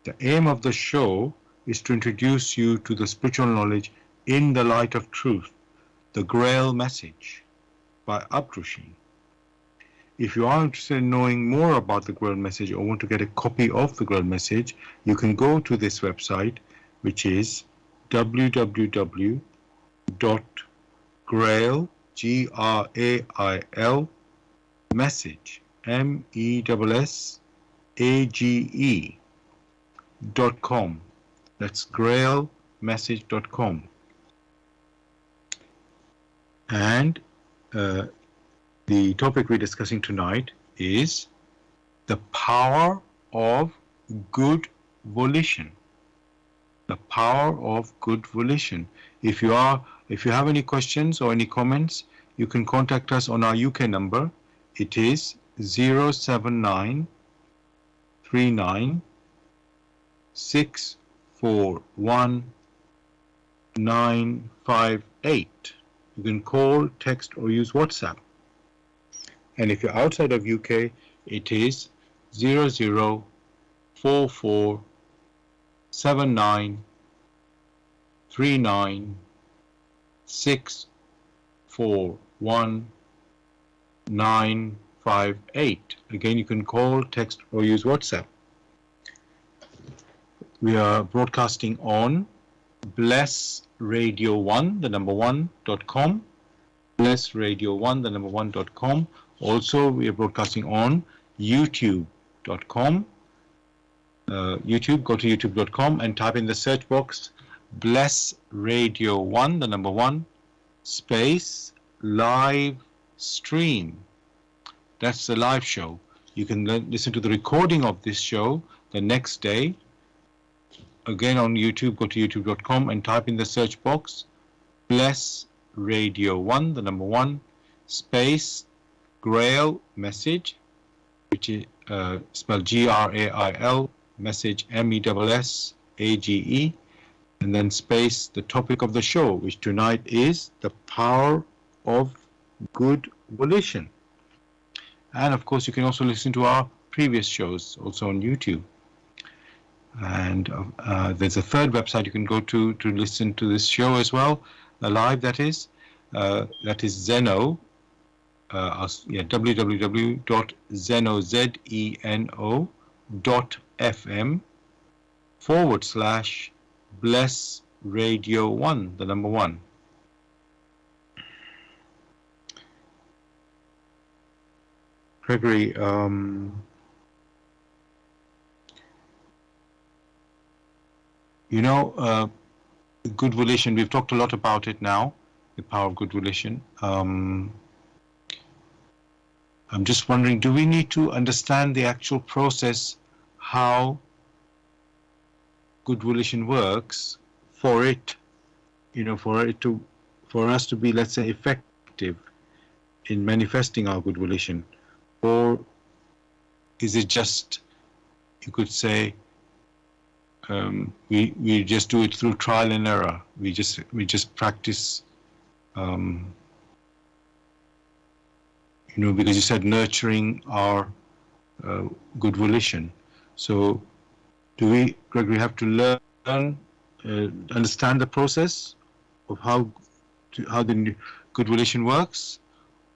Speaker 1: The aim of the show is to introduce you to the spiritual knowledge in the light of truth, the Grail message by Abdrushi. If you are interested in knowing more about the Grail message or want to get a copy of the Grail message, you can go to this website, which is www.grail, Grail, message, MESSAGE.com. That's grailmessage.com. And the topic we're discussing tonight is the power of good volition. The power of good volition. If you have any questions or any comments, you can contact us on our UK number. It is 079 39 641 958. You can call, text, or use WhatsApp. And if you're outside of UK, it is 0044 79 39 641 958. Again, you can call, text, or use WhatsApp. We are broadcasting on Bless Radio 1, the number 1.com. Bless Radio 1, the number 1.com. Also, we are broadcasting on YouTube.com. YouTube, go to youtube.com and type in the search box Bless Radio 1, the number 1, space, live stream. That's the live show. You can listen to the recording of this show the next day. Again on YouTube, go to youtube.com and type in the search box Bless Radio 1, the number 1, space, Grail message, which is spelled Grail, message MESSAGE, and then space the topic of the show, which tonight is the power of good volition. And of course, you can also listen to our previous shows also on YouTube. And there's a third website you can go to listen to this show as well, live, that is Zeno, www.zeno.fm/Bless Radio 1, the number 1. Gregory, good volition, we've talked a lot about it now, the power of good volition. I'm just wondering, do we need to understand the actual process, how good volition works for it, for us to be, let's say, effective in manifesting our good volition? Or is it just, you could say, we just do it through trial and error. We just practice, because you said nurturing our good volition. So, do we, Gregory, have to learn, understand the process of how the good volition works,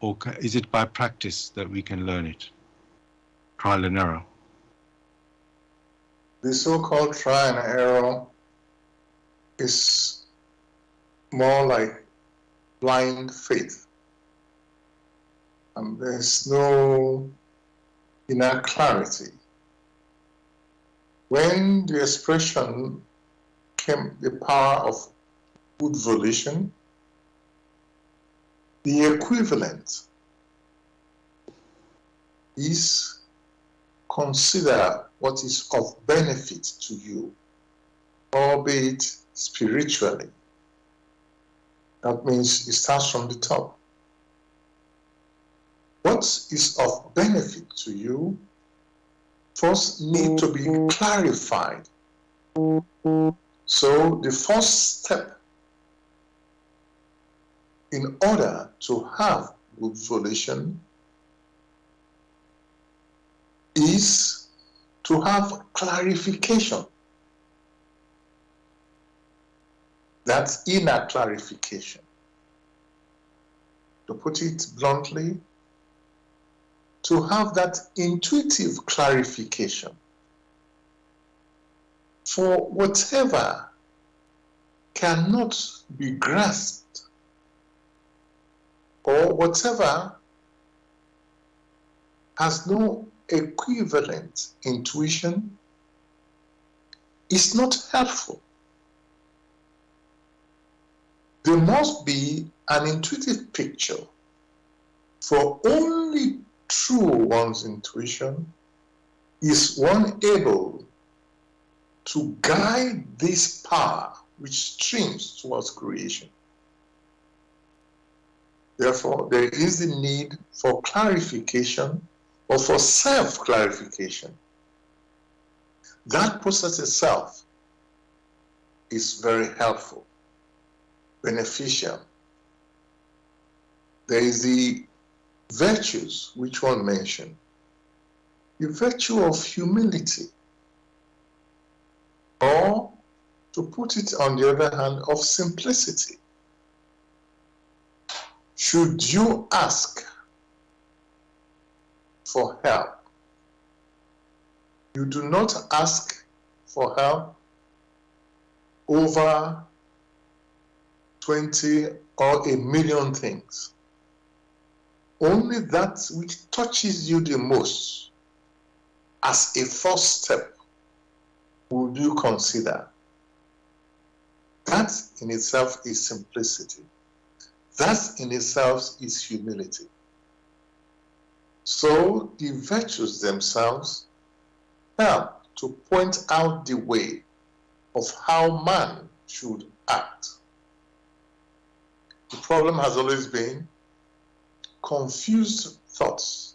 Speaker 1: or is it by practice that we can learn it? Trial and error.
Speaker 2: The so-called trial and error is more like blind faith. And there's no inner clarity. When the expression came, the power of good volition, the equivalent is consider what is of benefit to you, albeit spiritually. That means it starts from the top. What is of benefit to you first need to be clarified. So the first step in order to have good volition is to have clarification. That's inner clarification. To put it bluntly, to have that intuitive clarification for whatever cannot be grasped or whatever has no equivalent intuition is not helpful. There must be an intuitive picture, for only through one's intuition is one able to guide this power which streams towards creation. Therefore, there is the need for clarification or for self-clarification. That process itself is very helpful, beneficial. There is the virtues which one mentioned, the virtue of humility, or to put it on the other hand, of simplicity. Should you ask for help, you do not ask for help over 20 or 1,000,000 things. Only that which touches you the most as a first step would you consider. That in itself is simplicity. That in itself is humility. So the virtues themselves help to point out the way of how man should act. The problem has always been confused thoughts.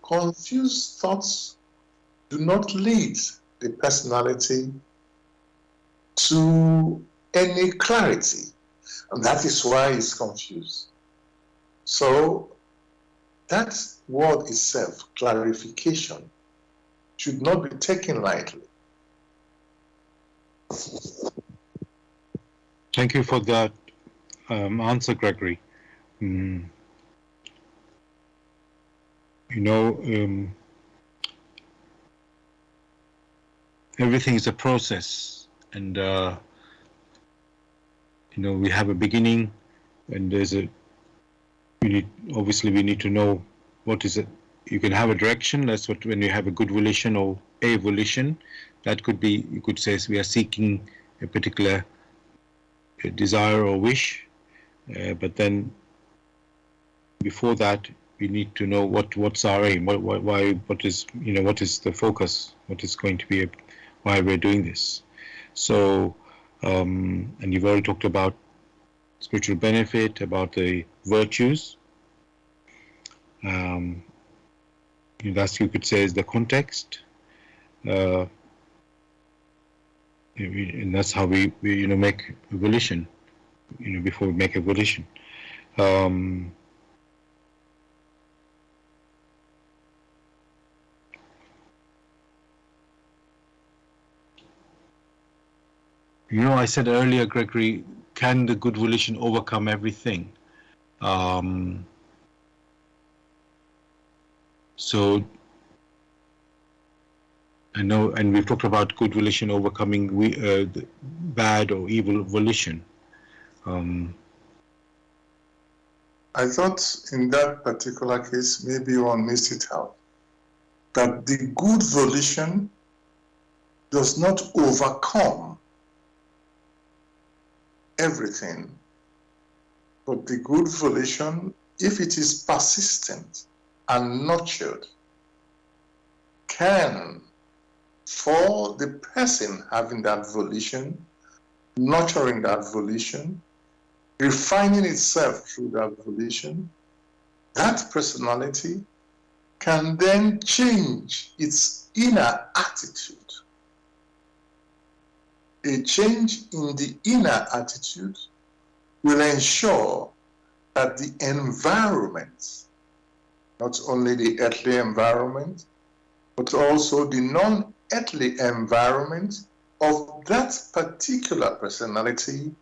Speaker 2: Confused thoughts do not lead the personality to any clarity, and that is why it's confused. So that word itself, clarification, should not be taken lightly.
Speaker 1: Thank you for that answer, Gregory. Everything is a process, and we have a beginning, and obviously we need to know what is it. You can have a direction. That's what, when you have a good volition or a volition, that could be, you could say, we are seeking a particular desire or wish, but then before that we need to know what's our aim, what is the focus, what is going to be why we're doing this. So and you've already talked about spiritual benefit, about the virtues. That's, you could say, is the context, and that's how we make a volition. Before we make a volition. I said earlier, Gregory, can the good volition overcome everything? So I know, and we've talked about good volition overcoming the bad or evil volition.
Speaker 2: I thought in that particular case, maybe one missed it out, that the good volition does not overcome everything, but the good volition, if it is persistent and nurtured, can, for the person having that volition, nurturing that volition, refining itself through that volition, that personality can then change its inner attitude A change in the inner attitude will ensure that the environment, not only the earthly environment, but also the non-earthly environment of that particular personality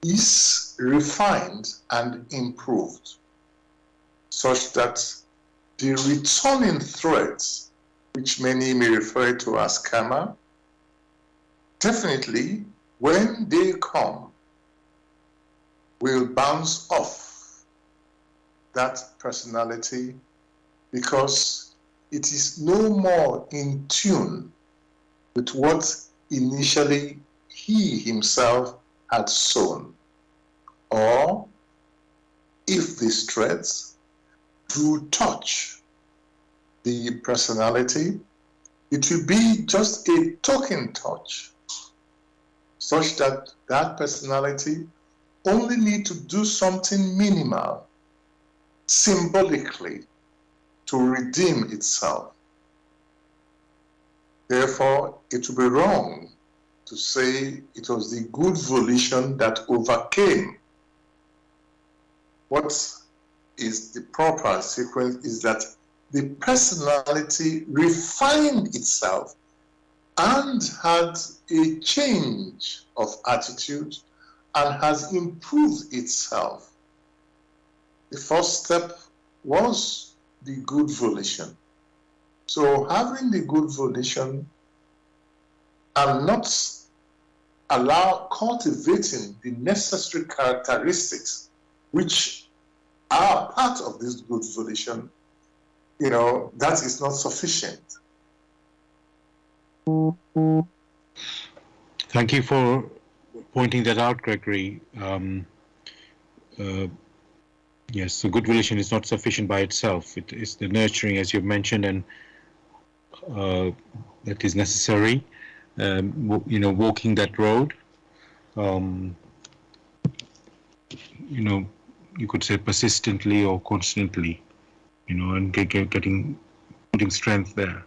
Speaker 2: is refined and improved, such that the returning threats, which many may refer to as karma, definitely, when they come, will bounce off that personality because it is no more in tune with what initially he himself had sown. Or if these threats do touch the personality, it will be just a token touch, such that that personality only need to do something minimal, symbolically, to redeem itself. Therefore, it would be wrong to say it was the good volition that overcame. What is the proper sequence is that the personality refined itself and had a change of attitude and has improved itself. The first step was the good volition. So having the good volition and not cultivating the necessary characteristics which are part of this good volition, that is not sufficient.
Speaker 1: Thank you for pointing that out, Gregory. Yes, the good volition is not sufficient by itself. It is the nurturing, as you've mentioned, and that is necessary. Walking that road. You could say persistently or constantly. And putting strength there.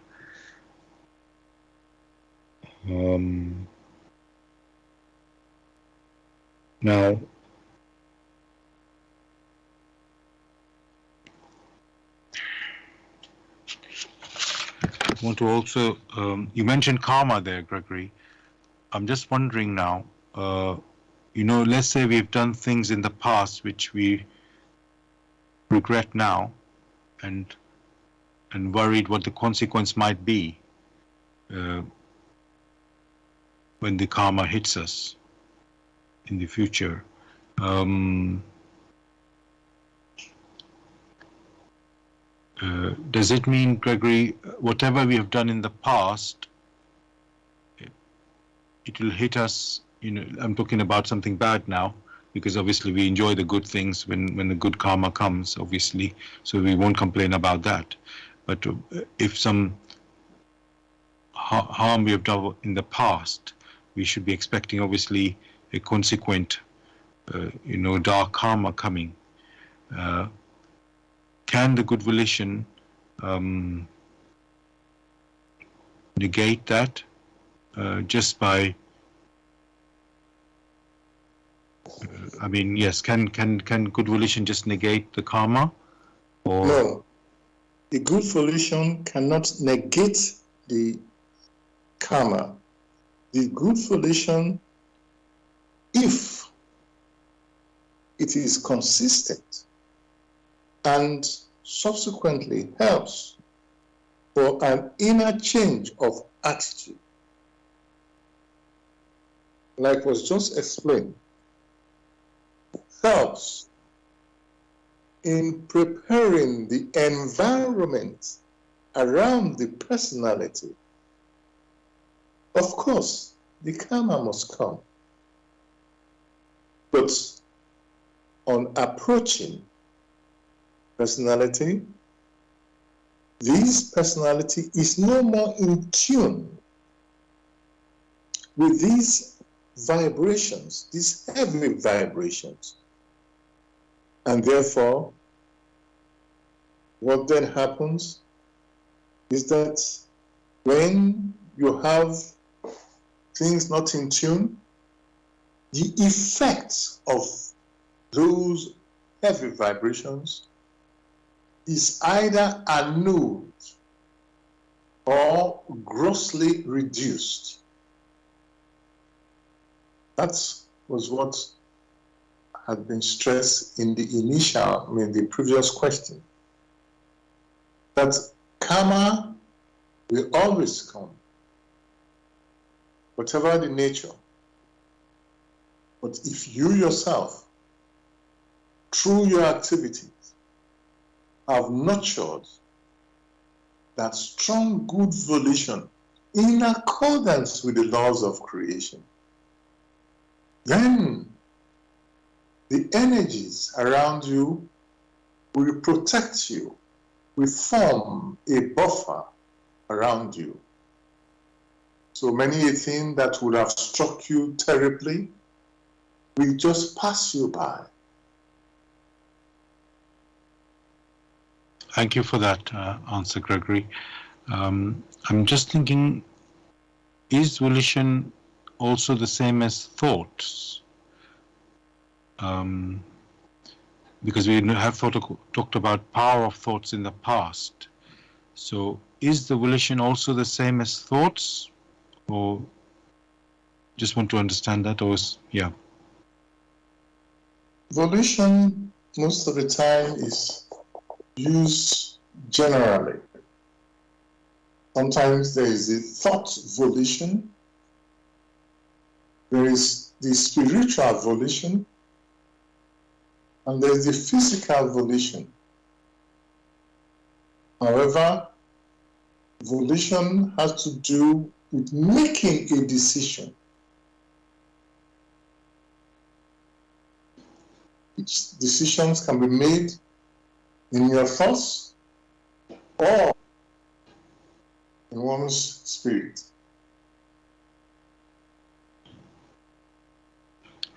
Speaker 1: Now, I want to also, you mentioned karma there, Gregory. I'm just wondering now, let's say we've done things in the past which we regret now and worried what the consequence might be when the karma hits us in the future. Does it mean, Gregory, whatever we have done in the past, it will hit us? I'm talking about something bad now, because obviously we enjoy the good things when the good karma comes, obviously, so we won't complain about that. But if some harm we have done in the past, we should be expecting, obviously, a consequent, dark karma coming. Can the good volition negate that just by? Yes. Can good volition just negate the karma? Or
Speaker 2: no, the good volition cannot negate the karma. The good volition, if it is consistent and subsequently helps for an inner change of attitude, like was just explained, helps in preparing the environment around the personality. Of course, the karma must come. But on approaching personality, this personality is no more in tune with these vibrations, these heavy vibrations. And therefore, what then happens is that when you have things not in tune, the effect of those heavy vibrations is either annulled or grossly reduced. That was what had been stressed in the the previous question. That karma will always come, whatever the nature. But if you yourself, through your activities, have nurtured that strong good volition in accordance with the laws of creation, then the energies around you will protect you, will form a buffer around you. So many a thing that would have struck you terribly will just pass you by.
Speaker 1: Thank you for that answer, Gregory. I'm just thinking, is volition also the same as thoughts? Because we have talked about power of thoughts in the past. So is the volition also the same as thoughts? Or just want to understand that, or yeah.
Speaker 2: Volition, most of the time, is used generally. Sometimes there is a thought volition, there is the spiritual volition, and there is the physical volition. However, volition has to do with making a decision. Decisions can be made in your thoughts or in one's spirit.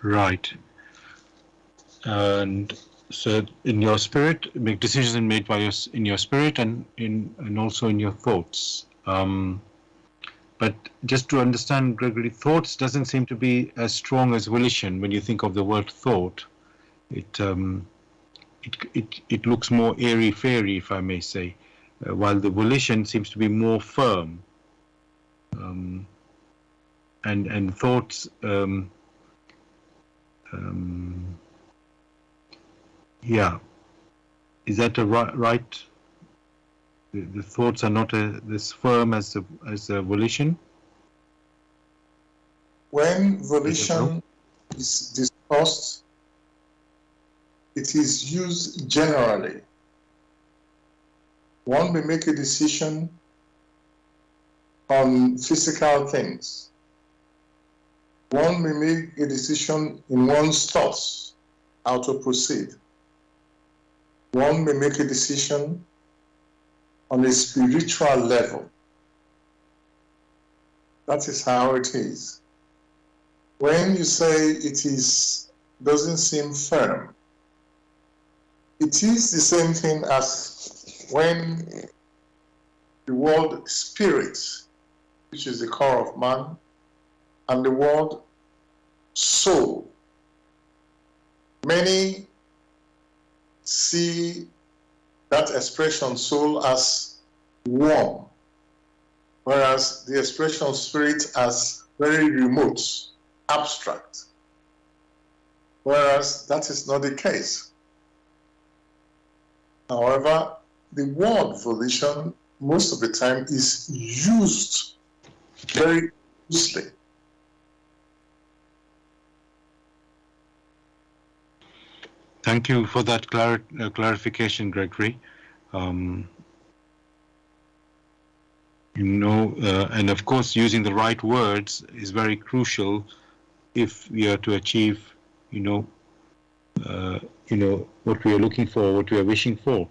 Speaker 1: Right. And so in your spirit, make decisions made by in your spirit and also in your thoughts. But just to understand, Gregory, thoughts doesn't seem to be as strong as volition. When you think of the word thought, it looks more airy-fairy, if I may say, while the volition seems to be more firm. And thoughts, yeah, is that a right? The thoughts are not as firm as the volition.
Speaker 2: When volition is discussed, it is used generally. One may make a decision on physical things. One may make a decision in one's thoughts, how to proceed. One may make a decision on a spiritual level. That is how it is. When you say it doesn't seem firm, it is the same thing as when the word spirit, which is the core of man, and the word soul. Many see that expression soul as warm, whereas the expression spirit as very remote, abstract. Whereas that is not the case. However, the word volition most of the time is used very loosely.
Speaker 1: Thank you for that clarification, Gregory. And of course, using the right words is very crucial if we are to achieve, what we are looking for, what we are wishing for.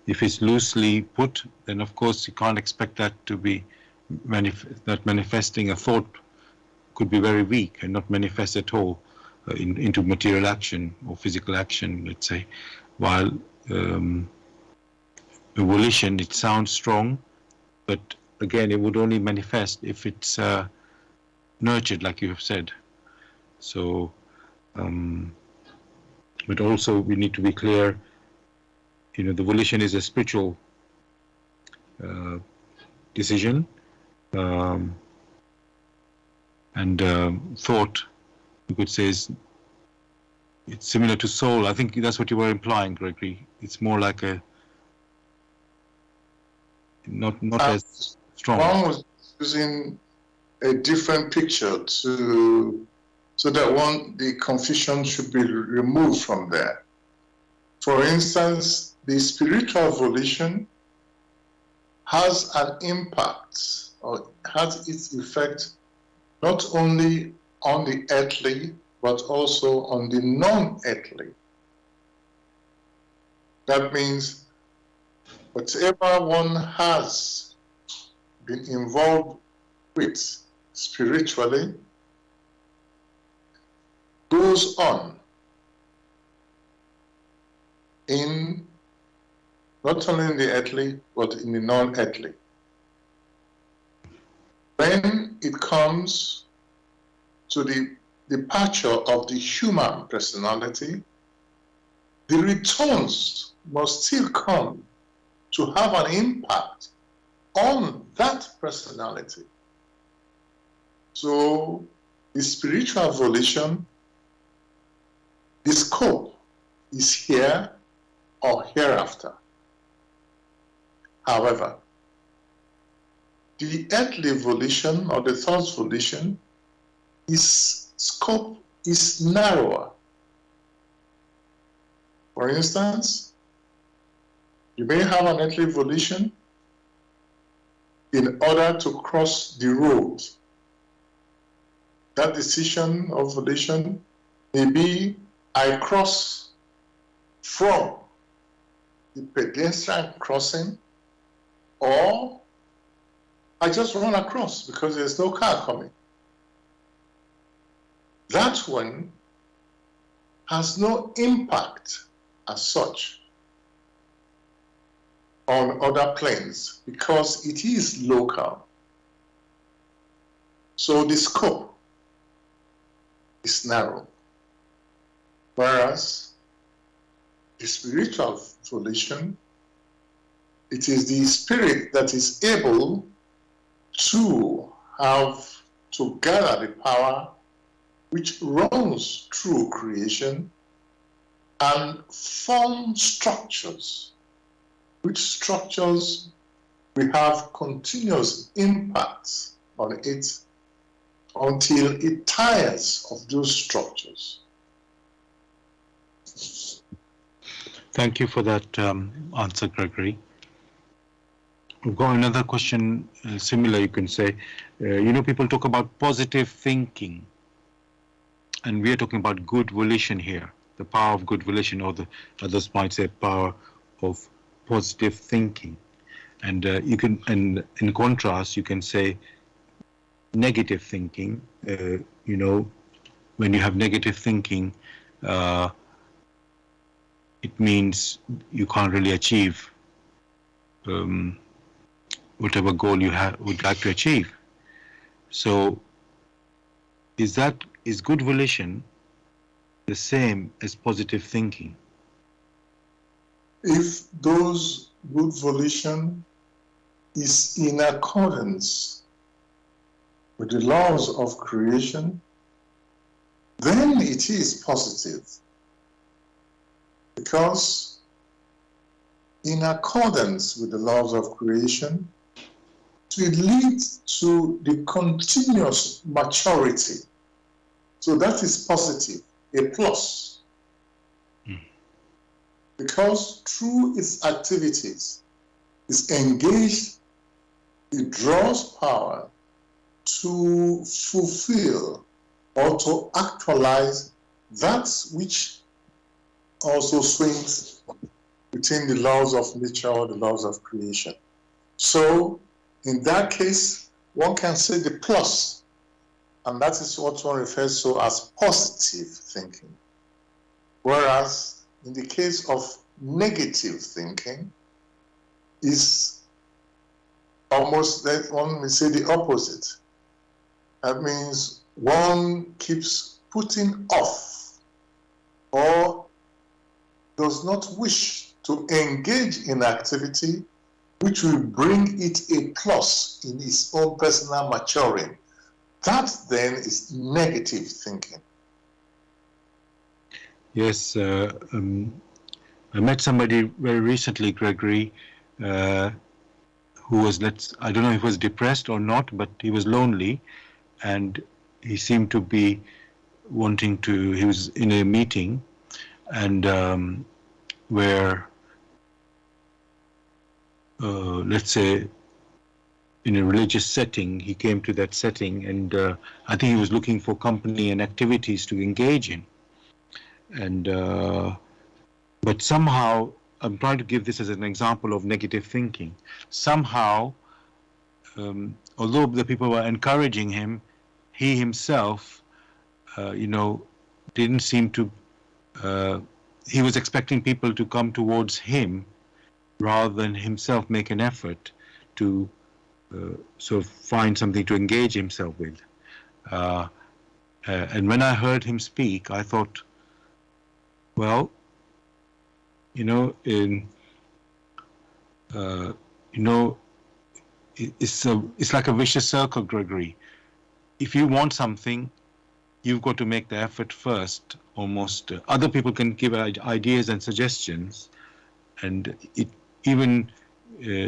Speaker 1: If it's loosely put, then of course you can't expect that to be manifesting a thought could be very weak and not manifest at all into material action or physical action, let's say. While volition, it sounds strong, but again, it would only manifest if it's nurtured, like you have said. So, but also we need to be clear, the volition is a spiritual decision, and thought, you could say, it's similar to soul. I think that's what you were implying, Gregory. It's more like a not as strong.
Speaker 2: One was using a different picture so that the confusion should be removed from there. For instance, the spiritual volition has an impact, or has its effect not only on the earthly, but also on the non-earthly. That means whatever one has been involved with spiritually goes on in not only in the earthly, but in the non-earthly. When it comes to the departure of the human personality, the returns must still come to have an impact on that personality. So the spiritual volition, the scope is here or hereafter. However, the earthly volition or the thought volition, its scope is narrower. For instance, you may have an earthly volition in order to cross the road. That decision of volition may be, I cross from the pedestrian crossing, or I just run across because there's no car coming. That one has no impact as such on other planes because it is local. So the scope is narrow. Whereas the spiritual volition, it is the spirit that is able to gather the power which runs through creation and form structures, which structures we have continuous impacts on it until it tires of those structures.
Speaker 1: Thank you for that answer, Gregory. We've got another question, similar, you can say. People talk about positive thinking, and we are talking about good volition here, the power of good volition, or the others might say power of positive thinking. And and in contrast, you can say negative thinking. When you have negative thinking, it means you can't really achieve whatever goal you would like to achieve. So is good volition the same as positive thinking?
Speaker 2: If those good volition is in accordance with the laws of creation, then it is positive. Because in accordance with the laws of creation, it leads to the continuous maturity. So that is positive, a plus. Because through its activities, it's engaged, it draws power to fulfill or to actualize that which also swings within the laws of nature or the laws of creation. So in that case, one can say the plus, and that is what one refers to as positive thinking. Whereas in the case of negative thinking, is almost, one may say the opposite. That means one keeps putting off or does not wish to engage in activity which will bring it a plus in his own personal maturing. That then is negative thinking.
Speaker 1: Yes, I met somebody very recently, Gregory, who was, I don't know if he was depressed or not, but he was lonely, and he seemed to be wanting to, he was in a meeting, and where, let's say, in a religious setting, he came to that setting, and I think he was looking for company and activities to engage in. And but somehow, I'm trying to give this as an example of negative thinking. Somehow, although the people were encouraging him, he himself, didn't seem to, he was expecting people to come towards him rather than himself make an effort to sort of find something to engage himself with. And when I heard him speak, I thought, well, it's like a vicious circle, Gregory. If you want something, you've got to make the effort first. Almost, other people can give ideas and suggestions, and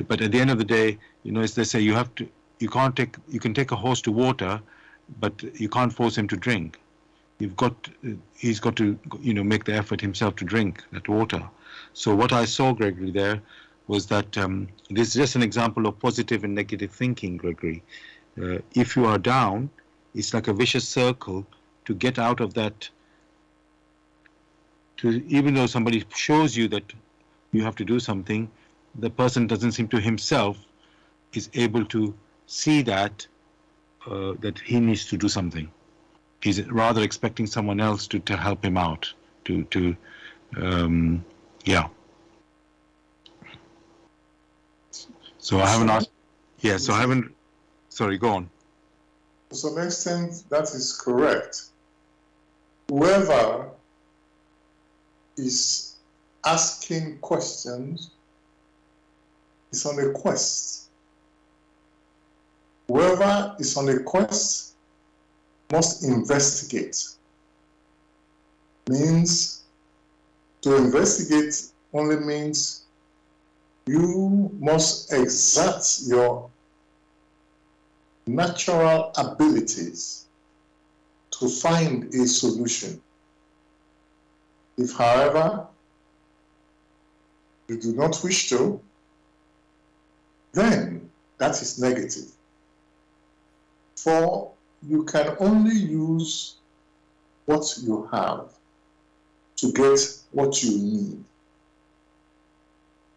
Speaker 1: but at the end of the day, as they say, you can take a horse to water, but you can't force him to drink. He's got to, make the effort himself to drink that water. So what I saw, Gregory, there was that this is just an example of positive and negative thinking, Gregory. If you are down, it's like a vicious circle. To get out of that, even though somebody shows you that you have to do something, the person doesn't seem to himself is able to see that he needs to do something. He's rather expecting someone else to help him out. So I haven't asked. Yeah. So I haven't. Sorry. Go on.
Speaker 2: To some extent, that is correct. Whoever is asking questions is on a quest. Whoever is on a quest must investigate. Means to investigate only means you must exert your natural abilities to find a solution. If, however, you do not wish to, then that is negative. For you can only use what you have to get what you need.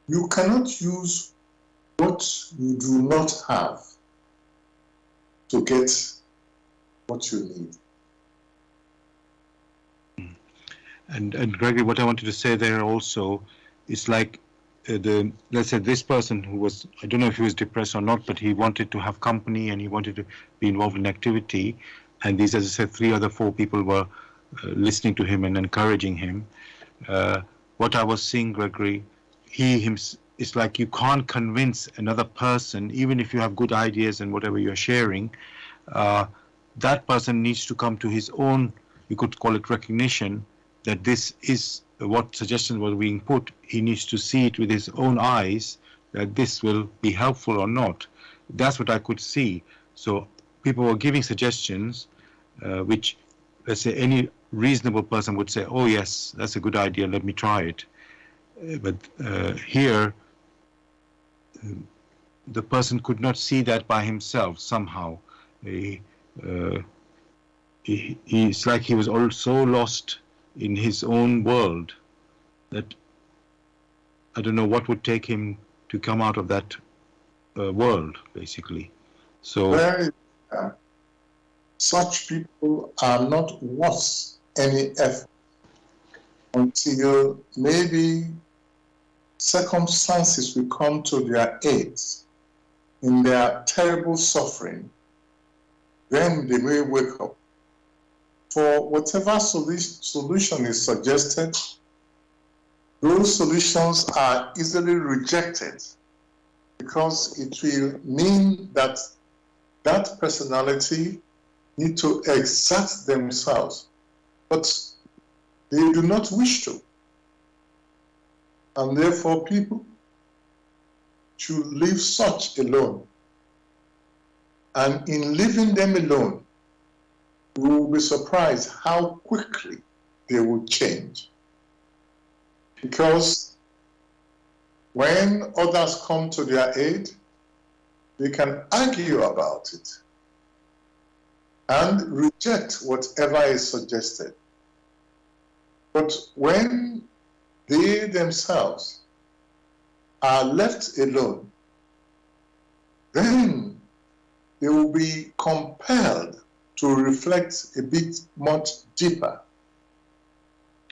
Speaker 2: You cannot use what you do not have to get what you need.
Speaker 1: And Gregory, what I wanted to say there also is like let's say this person who was, I don't know if he was depressed or not, but he wanted to have company and he wanted to be involved in activity. And these, as I said, 4 people were listening to him and encouraging him. What I was seeing, Gregory, it's like you can't convince another person, even if you have good ideas and whatever you're sharing, that person needs to come to his own, you could call it recognition, that this is what suggestions were being put. He needs to see it with his own eyes, that this will be helpful or not. That's what I could see. So people were giving suggestions, which, let's say, any reasonable person would say, oh yes, that's a good idea, let me try it. But here, the person could not see that by himself somehow. It's like he was all so lost in his own world that I don't know what would take him to come out of that world, basically. So
Speaker 2: such people are not worth any effort until maybe circumstances will come to their aid in their terrible suffering, then they may wake up. For whatever solution is suggested, those solutions are easily rejected because it will mean that that personality need to exert themselves, but they do not wish to. And therefore people should leave such alone. And in leaving them alone, we will be surprised how quickly they will change. Because when others come to their aid, they can argue about it and reject whatever is suggested. But when they themselves are left alone, then they will be compelled to reflect a bit much deeper.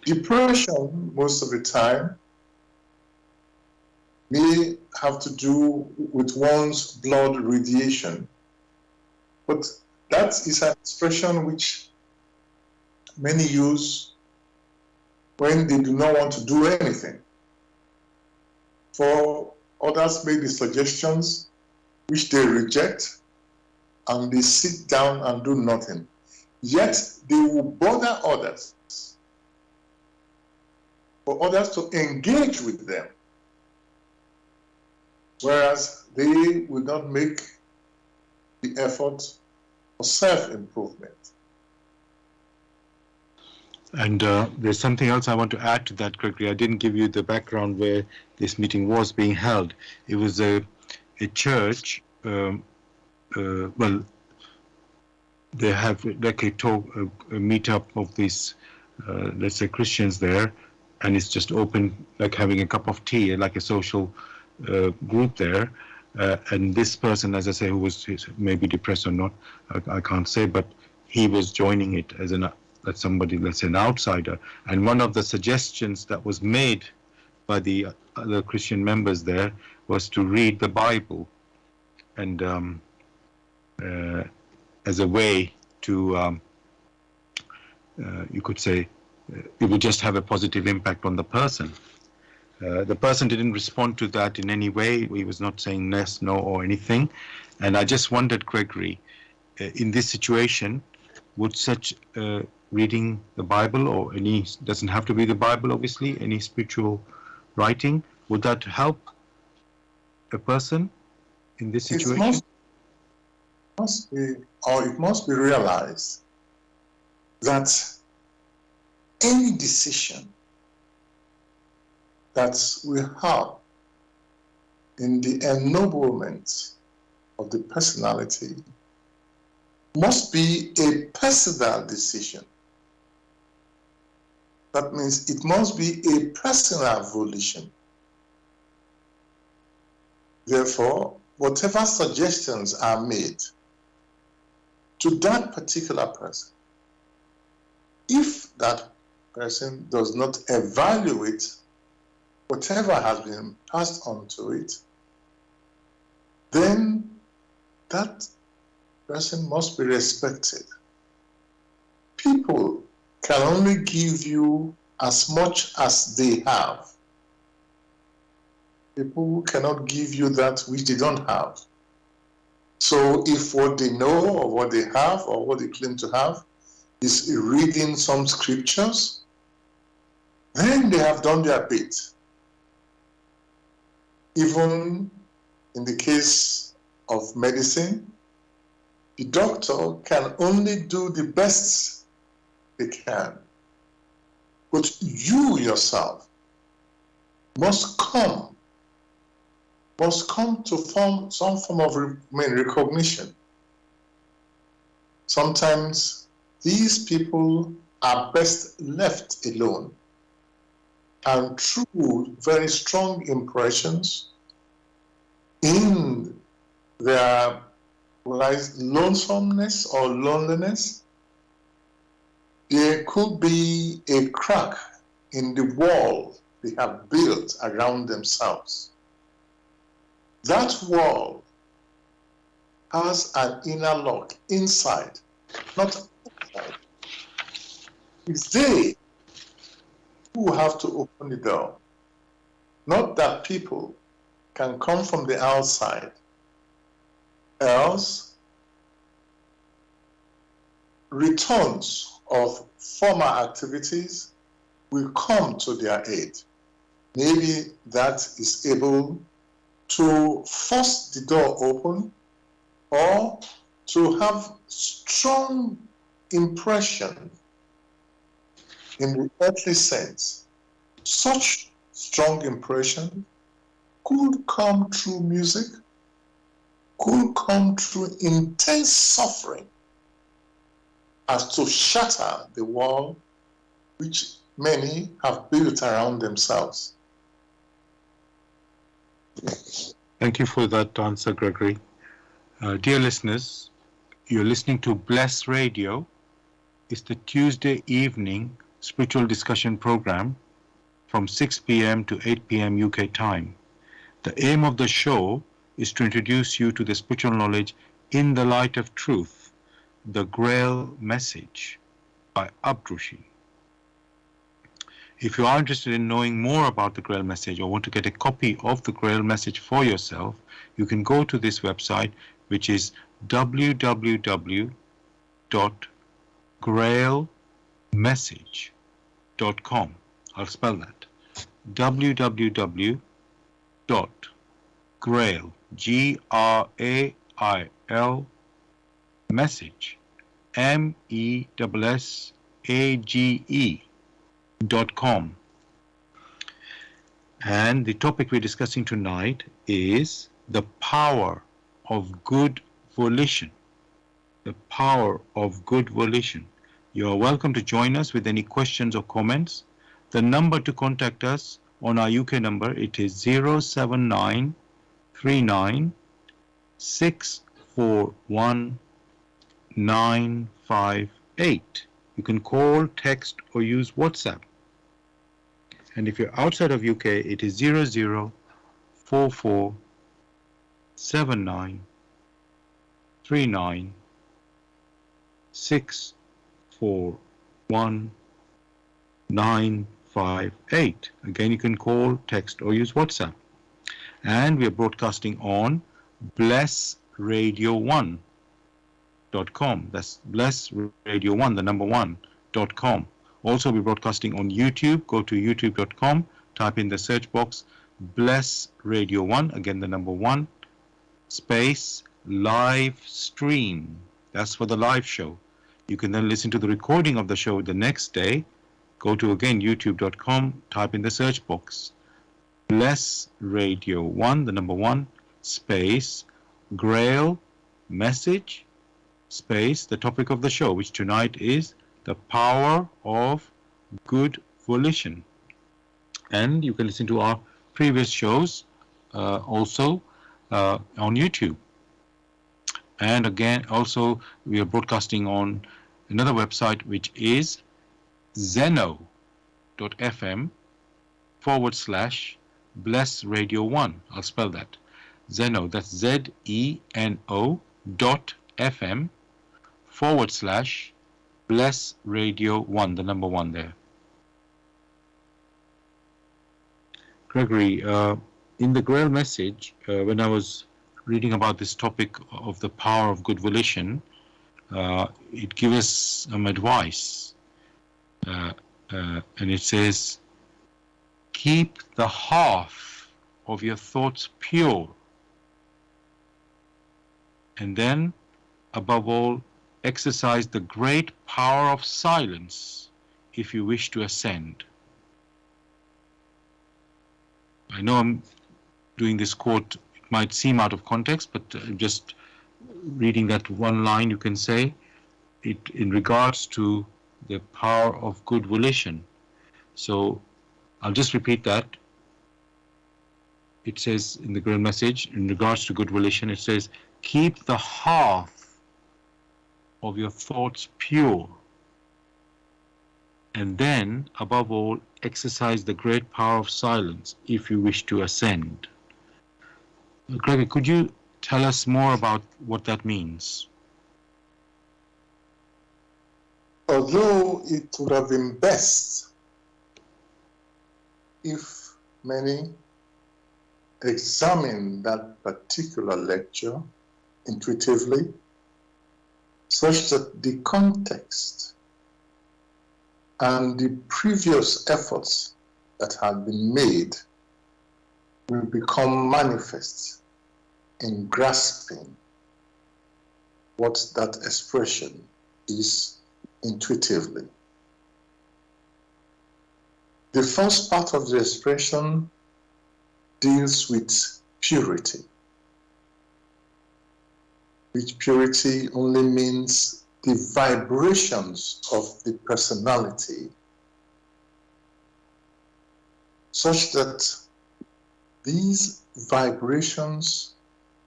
Speaker 2: Depression, most of the time, may have to do with one's blood radiation, but that is an expression which many use when they do not want to do anything. For others make the suggestions which they reject, and they sit down and do nothing. Yet they will bother others for others to engage with them, whereas they will not make the effort for self-improvement.
Speaker 1: And there's something else I want to add to that, Gregory. I didn't give you the background where this meeting was being held. It was a church. Well, they have like a meetup of these, let's say, Christians there, and it's just open, like having a cup of tea, like a social group there. And this person, as I say, who was maybe depressed or not, I can't say, but he was joining it as somebody, let's say, an outsider. And one of the suggestions that was made by the other Christian members there was to read the Bible, and as a way to, you could say, it would just have a positive impact on the person. The person didn't respond to that in any way. He was not saying yes, no, or anything. And I just wondered, Gregory, in this situation, would such reading the Bible, or any, doesn't have to be the Bible, obviously, any spiritual writing, would that help a person in this situation?
Speaker 2: It must be realized that any decision that we have in the ennoblement of the personality must be a personal decision. That means it must be a personal volition. Therefore, whatever suggestions are made to that particular person, if that person does not evaluate whatever has been passed on to it, then that person must be respected. People can only give you as much as they have. People cannot give you that which they don't have. So if what they know or what they have or what they claim to have is reading some scriptures, then they have done their bit. Even in the case of medicine, the doctor can only do the best they can. But you yourself must come to form some form of recognition. Sometimes these people are best left alone, and through very strong impressions in their lonesomeness or loneliness, there could be a crack in the wall they have built around themselves. That wall has an inner lock inside, not outside. It's they who have to open the door, not that people can come from the outside. Else, returns of former activities will come to their aid. Maybe that is able to force the door open or to have strong impression in the earthly sense. Such strong impression could come through music, could come through intense suffering, as to shatter the wall which many have built around themselves.
Speaker 1: Thank you for that answer, Gregory. Dear listeners, you're listening to Bless Radio. It's the Tuesday evening spiritual discussion program from 6 p.m. to 8 p.m. UK time. The aim of the show is to introduce you to the spiritual knowledge in the light of truth, the Grail message by Abdrushi. If you are interested in knowing more about the Grail message or want to get a copy of the Grail message for yourself, you can go to this website, which is www.grailmessage.com. I'll spell that. www.grail, Grail, message, MESSAGE.com. And the topic we're discussing tonight is the power of good volition. The power of good volition. You are welcome to join us with any questions or comments. The number to contact us on our UK number, it is 07939 641 958. You can call, text, or use WhatsApp. And if you're outside of UK, it is 0044 79 39 641 958. Again, you can call, text, or use WhatsApp. And we are broadcasting on blessradio1.com. That's blessradio1, the number 1.com. Also, we're broadcasting on YouTube. Go to youtube.com, type in the search box, Bless Radio 1, again the number 1, space, live stream. That's for the live show. You can then listen to the recording of the show the next day. Go to, again, youtube.com, type in the search box, Bless Radio 1, the number 1, space, Grail, message, space, the topic of the show, which tonight is the power of good volition. And you can listen to our previous shows also on YouTube. And again, also, we are broadcasting on another website, which is zeno.fm/blessradio1. I'll spell that. Zeno, that's ZENO.fm/blessradio1, the number 1 there. Gregory, in the Grail message, when I was reading about this topic of the power of good volition, it gives us some advice. And it says, keep the hearth of your thoughts pure. And then, above all, exercise the great power of silence if you wish to ascend. I know I'm doing this quote, it might seem out of context, but just reading that one line, you can say it in regards to the power of good volition. So I'll just repeat that. It says in the Grail message, in regards to good volition, it says, keep the hearth of your thoughts pure. And then, above all, exercise the great power of silence if you wish to ascend. Gregory, could you tell us more about what that means?
Speaker 2: Although it would have been best if many examine that particular lecture intuitively, such that the context and the previous efforts that had been made will become manifest in grasping what that expression is intuitively. The first part of the expression deals with purity, which purity only means the vibrations of the personality, such that these vibrations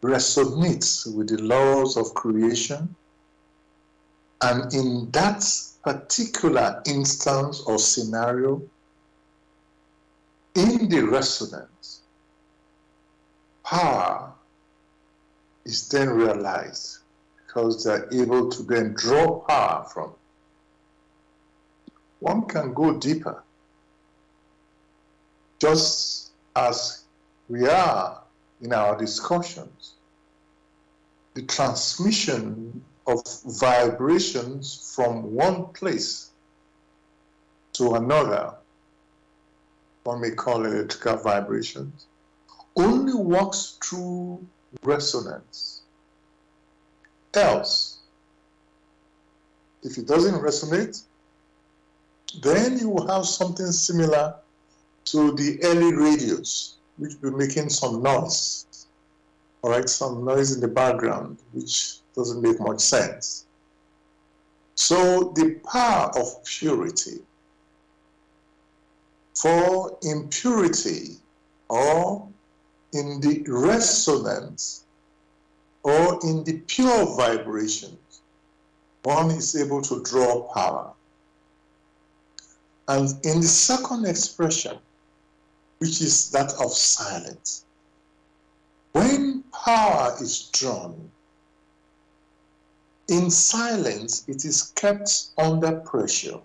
Speaker 2: resonate with the laws of creation, and in that particular instance or scenario, in the resonance, power is then realized because they're able to then draw power from. One can go deeper. Just as we are in our discussions, the transmission of vibrations from one place to another, one may call it electrical vibrations, only works through resonance. Else, if it doesn't resonate, then you will have something similar to the early radios, which will be making some noise, all right, some noise in the background, which doesn't make much sense. So the power of purity, for impurity or in the resonance or in the pure vibrations, one is able to draw power. And in the second expression, which is that of silence, when power is drawn, in silence it is kept under pressure.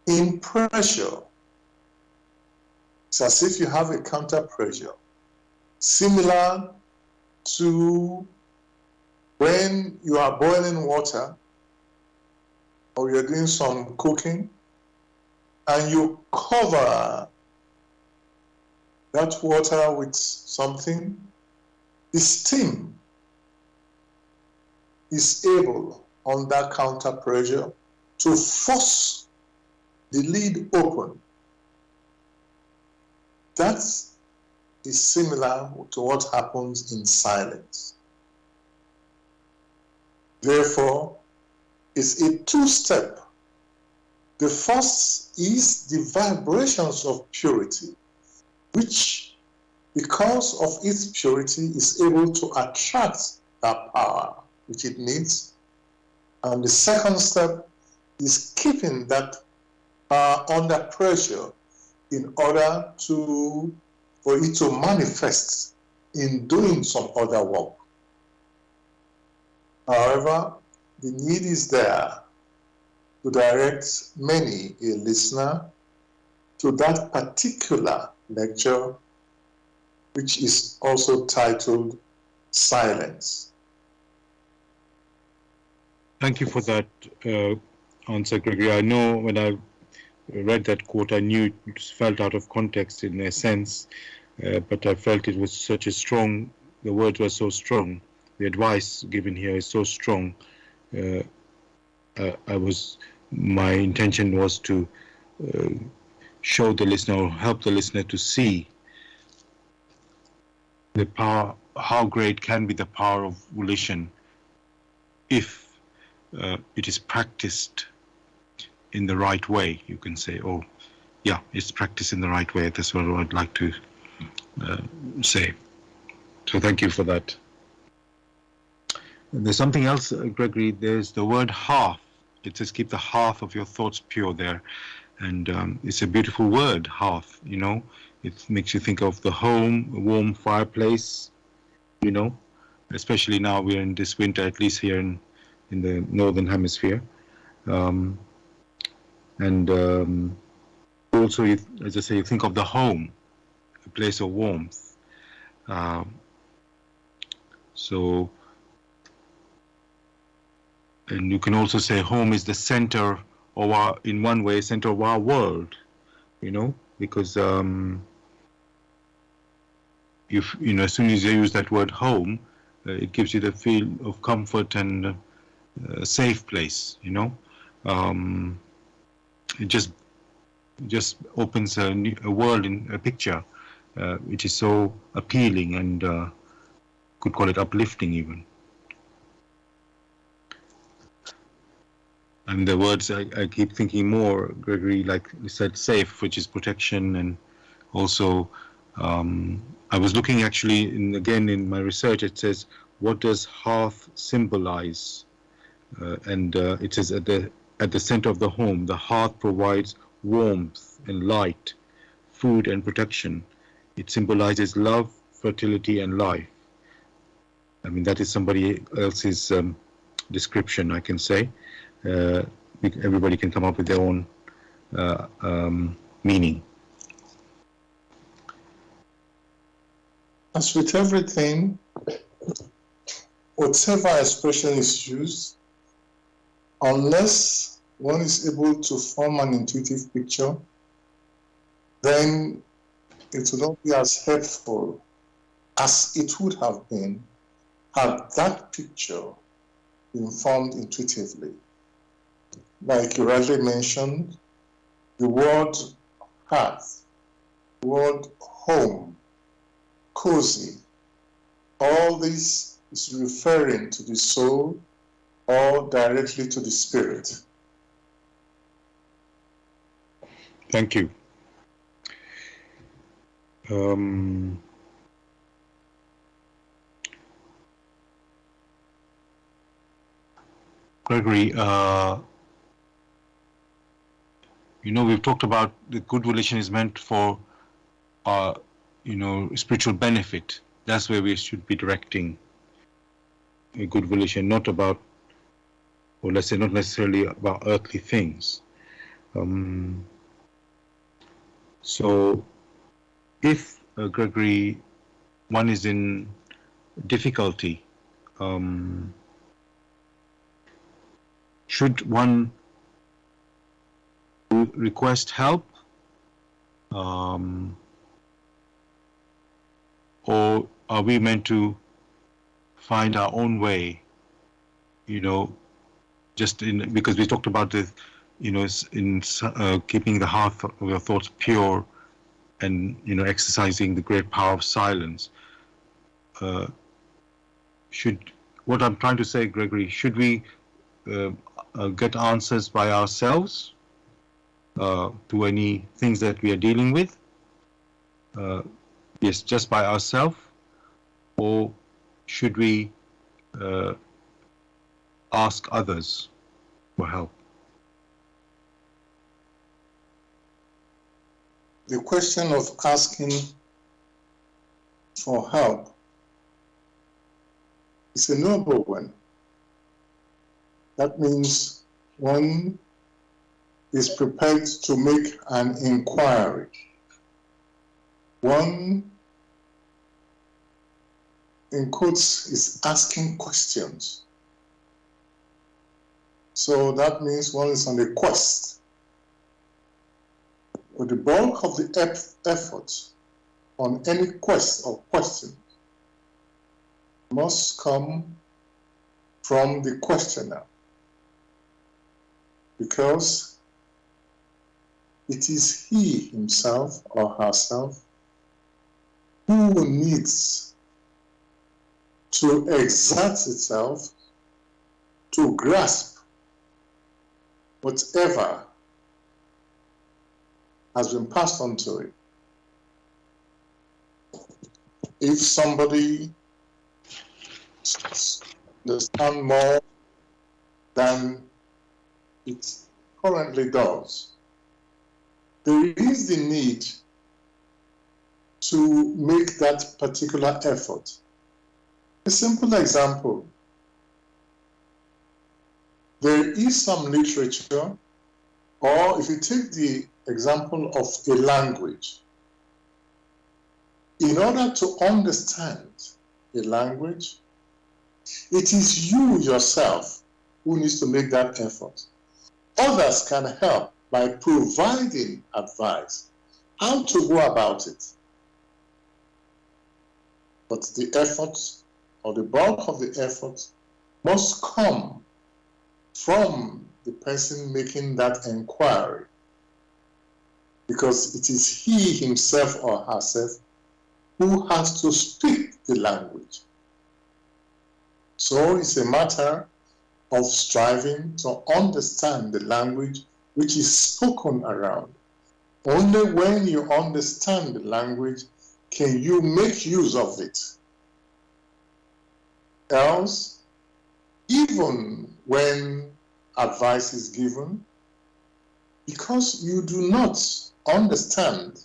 Speaker 2: In pressure, it's as if you have a counter pressure, similar to when you are boiling water or you're doing some cooking and you cover that water with something, the steam is able, under counter pressure, to force the lid open. That is similar to what happens in silence. Therefore, it's a two-step. The first is the vibrations of purity, which, because of its purity, is able to attract that power which it needs. And the second step is keeping that power under pressure in order for it to manifest in doing some other work. However, the need is there to direct many a listener to that particular lecture, which is also titled Silence.
Speaker 1: Thank you for that answer, Gregory. I know when I read that quote, I knew it felt out of context in a sense, but I felt it was such a strong, the words were so strong, the advice given here is so strong. My intention was to show the listener or help the listener to see the power, how great can be the power of volition if it is practiced in the right way. You can say, oh, yeah, it's practiced in the right way. That's what I'd like to say. So thank you for that. There's something else, Gregory. There's the word hearth. It says, keep the hearth of your thoughts pure there. And it's a beautiful word, hearth, you know. It makes you think of the home, a warm fireplace, you know, especially now we're in this winter, at least here in the northern hemisphere. And also, as I say, you think of the home, a place of warmth. So, and you can also say home is the center of our, in one way, center of our world, you know, because you know, as soon as you use that word home, it gives you the feel of comfort and a safe place, you know. It just opens a world in a picture, which is so appealing and could call it uplifting even. And the words I keep thinking more, Gregory, like you said, safe, which is protection, and also I was looking actually again in my research. It says, what does hearth symbolize? And it says at the center of the home, the hearth provides warmth and light, food and protection. It symbolizes love, fertility, and life. I mean, that is somebody else's description, I can say. Everybody can come up with their own meaning.
Speaker 2: As with everything, whatever expression is used, unless one is able to form an intuitive picture, then it will not be as helpful as it would have been had that picture been formed intuitively. Like you rightly mentioned, the word hearth, the word home, cozy, all this is referring to the soul or directly to the spirit.
Speaker 1: Thank you. Gregory, you know, we've talked about the good volition is meant for, you know, spiritual benefit. That's where we should be directing a good volition, not about, or let's say not necessarily about earthly things. So if, Gregory, one is in difficulty, should one request help, or are we meant to find our own way, you know, just because we talked about the, you know, in keeping the hearth of your thoughts pure and, you know, exercising the great power of silence. What I'm trying to say, Gregory, should we get answers by ourselves to any things that we are dealing with? Yes, just by ourselves, or should we ask others for help?
Speaker 2: The question of asking for help is a noble one. That means one is prepared to make an inquiry. One, in quotes, is asking questions. So that means one is on a quest. But the bulk of the effort on any quest or question must come from the questioner, because it is he himself or herself who needs to exert itself to grasp whatever has been passed on to it. If somebody understands more than it currently does, there is the need to make that particular effort A simple example. There is some literature, or if you take the example of a language, in order to understand a language, it is you yourself who needs to make that effort. Others can help by providing advice how to go about it. But the effort, or the bulk of the effort, must come from the person making that inquiry, because it is he himself or herself who has to speak the language. So it's a matter of striving to understand the language which is spoken around. Only when you understand the language can you make use of it. Else, even when advice is given, because you do not understand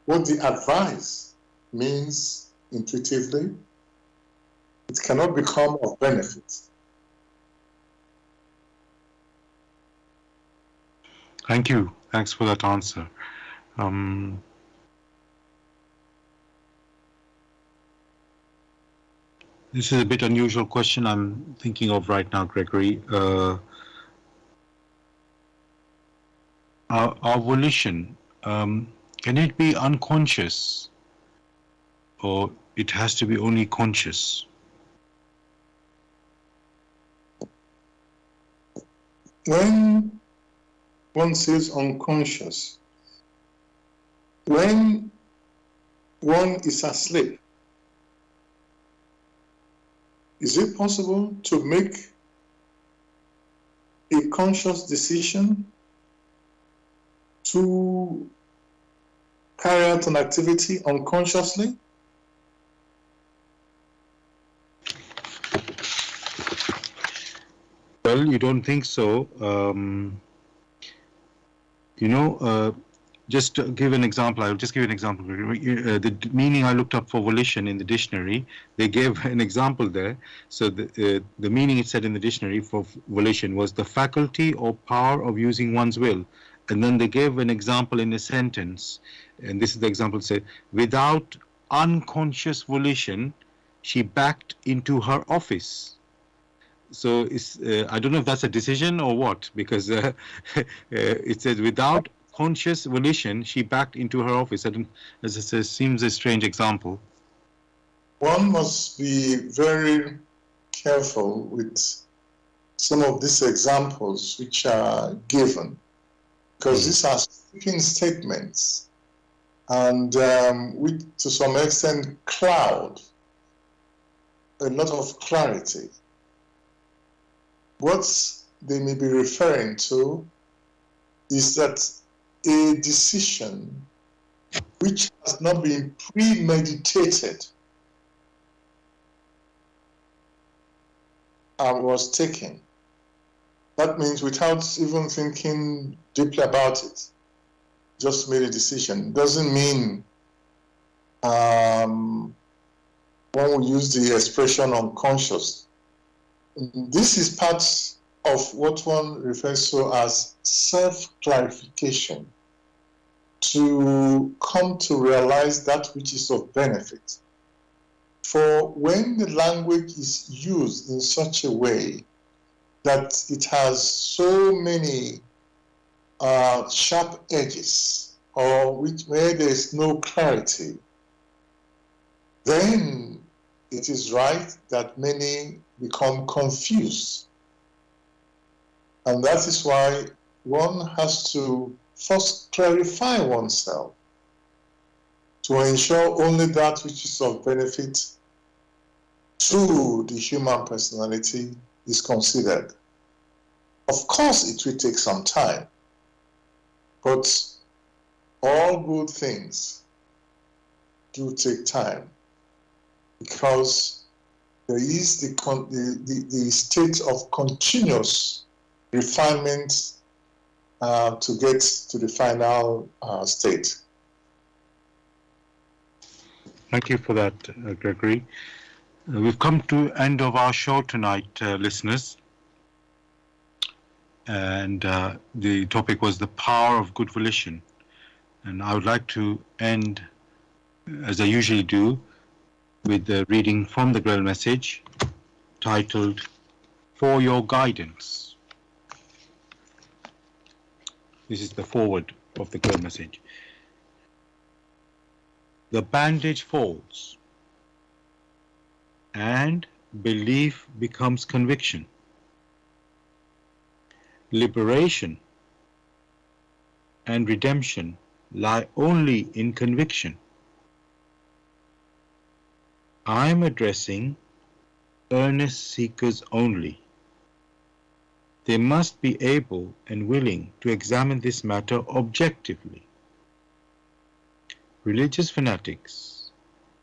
Speaker 2: what the advice means intuitively, it cannot become of benefit.
Speaker 1: Thank you. Thanks for that answer. This is a bit unusual question I'm thinking of right now, Gregory. Our volition, can it be unconscious, or it has to be only conscious?
Speaker 2: When one says unconscious, when one is asleep, is it possible to make a conscious decision to carry out an activity unconsciously?
Speaker 1: Well, you don't think so. Just to give an example, I'll just give you an example. The meaning I looked up for volition in the dictionary, they gave an example there. So the meaning it said in the dictionary for volition was the faculty or power of using one's will. And then they gave an example in a sentence, and this is the example, said, without unconscious volition, she backed into her office. So it's, I don't know if that's a decision or what, because it says without conscious volition, she backed into her office. And as I say, seems a strange example.
Speaker 2: One must be very careful with some of these examples which are given, because these are speaking statements, and which to some extent cloud a lot of clarity. What they may be referring to is that a decision which has not been premeditated was taken. That means without even thinking deeply about it, just made a decision. Doesn't mean one will use the expression unconscious. This is part of what one refers to as self-clarification, to come to realize that which is of benefit. For when the language is used in such a way that it has so many sharp edges, or where there is no clarity, then it is right that many become confused. And that is why one has to first clarify oneself to ensure only that which is of benefit to the human personality is considered. Of course, it will take some time, but all good things do take time, because there is the state of continuous refinement to get to the final state.
Speaker 1: Thank you for that, Gregory. We've come to end of our show tonight, listeners. And the topic was the power of good volition. And I would like to end, as I usually do, with the reading from the Grail message titled, For Your Guidance. This is the foreword of the Grail message. The bandage falls, and belief becomes conviction. Liberation and redemption lie only in conviction. I am addressing earnest seekers only. They must be able and willing to examine this matter objectively. Religious fanatics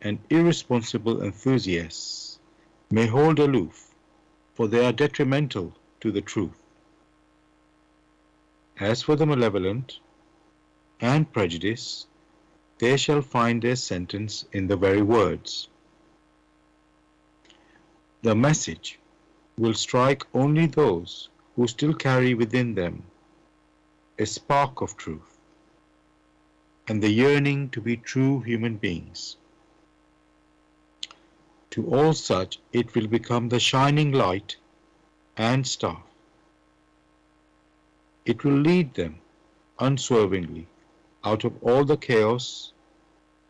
Speaker 1: and irresponsible enthusiasts may hold aloof, for they are detrimental to the truth. As for the malevolent and prejudiced, they shall find their sentence in the very words. The message will strike only those who still carry within them a spark of truth and the yearning to be true human beings. To all such it will become the shining light and staff. It will lead them unswervingly out of all the chaos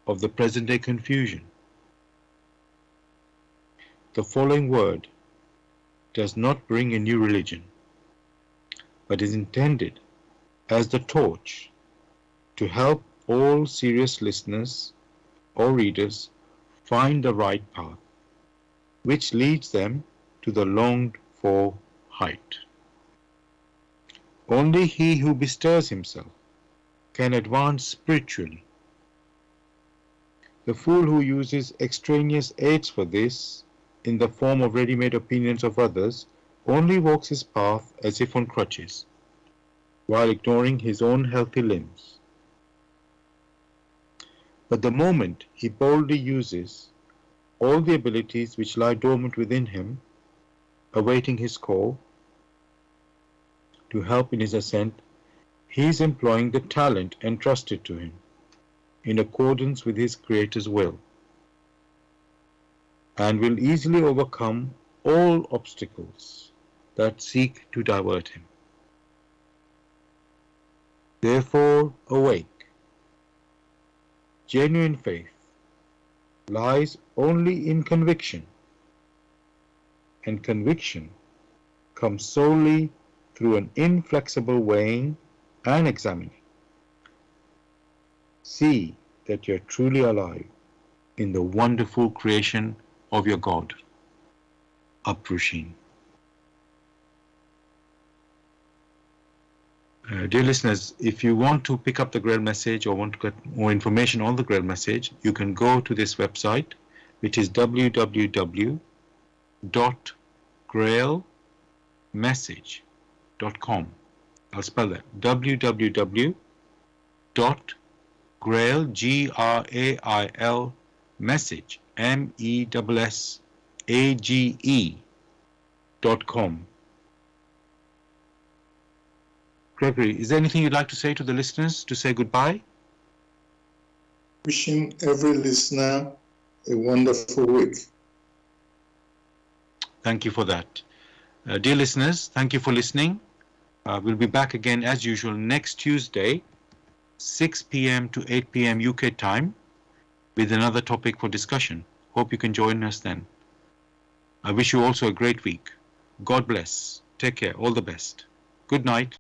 Speaker 1: of the present-day confusion. The following word does not bring a new religion, but is intended as the torch to help all serious listeners or readers find the right path, which leads them to the longed-for height. Only he who bestirs himself can advance spiritually. The fool who uses extraneous aids for this, in the form of ready-made opinions of others, only walks his path as if on crutches, while ignoring his own healthy limbs. But the moment he boldly uses all the abilities which lie dormant within him, awaiting his call to help in his ascent, he is employing the talent entrusted to him in accordance with his Creator's will, and will easily overcome all obstacles that seek to divert him. Therefore, awake. Genuine faith lies only in conviction, and conviction comes solely through an inflexible weighing and examining. See that you are truly alive in the wonderful creation of your God. Uprushin. Dear listeners, if you want to pick up the Grail message or want to get more information on the Grail message, you can go to this website, which is www.grailmessage.com. I'll spell that. www.grail, G-R-A-I-L, message, MESSAGE.com. Gregory, is there anything you'd like to say to the listeners to say goodbye?
Speaker 2: Wishing every listener a wonderful week.
Speaker 1: Thank you for that. Dear listeners, thank you for listening. We'll be back again as usual next Tuesday, 6 p.m. to 8 p.m. UK time, with another topic for discussion. Hope you can join us then. I wish you also a great week. God bless. Take care. All the best. Good night.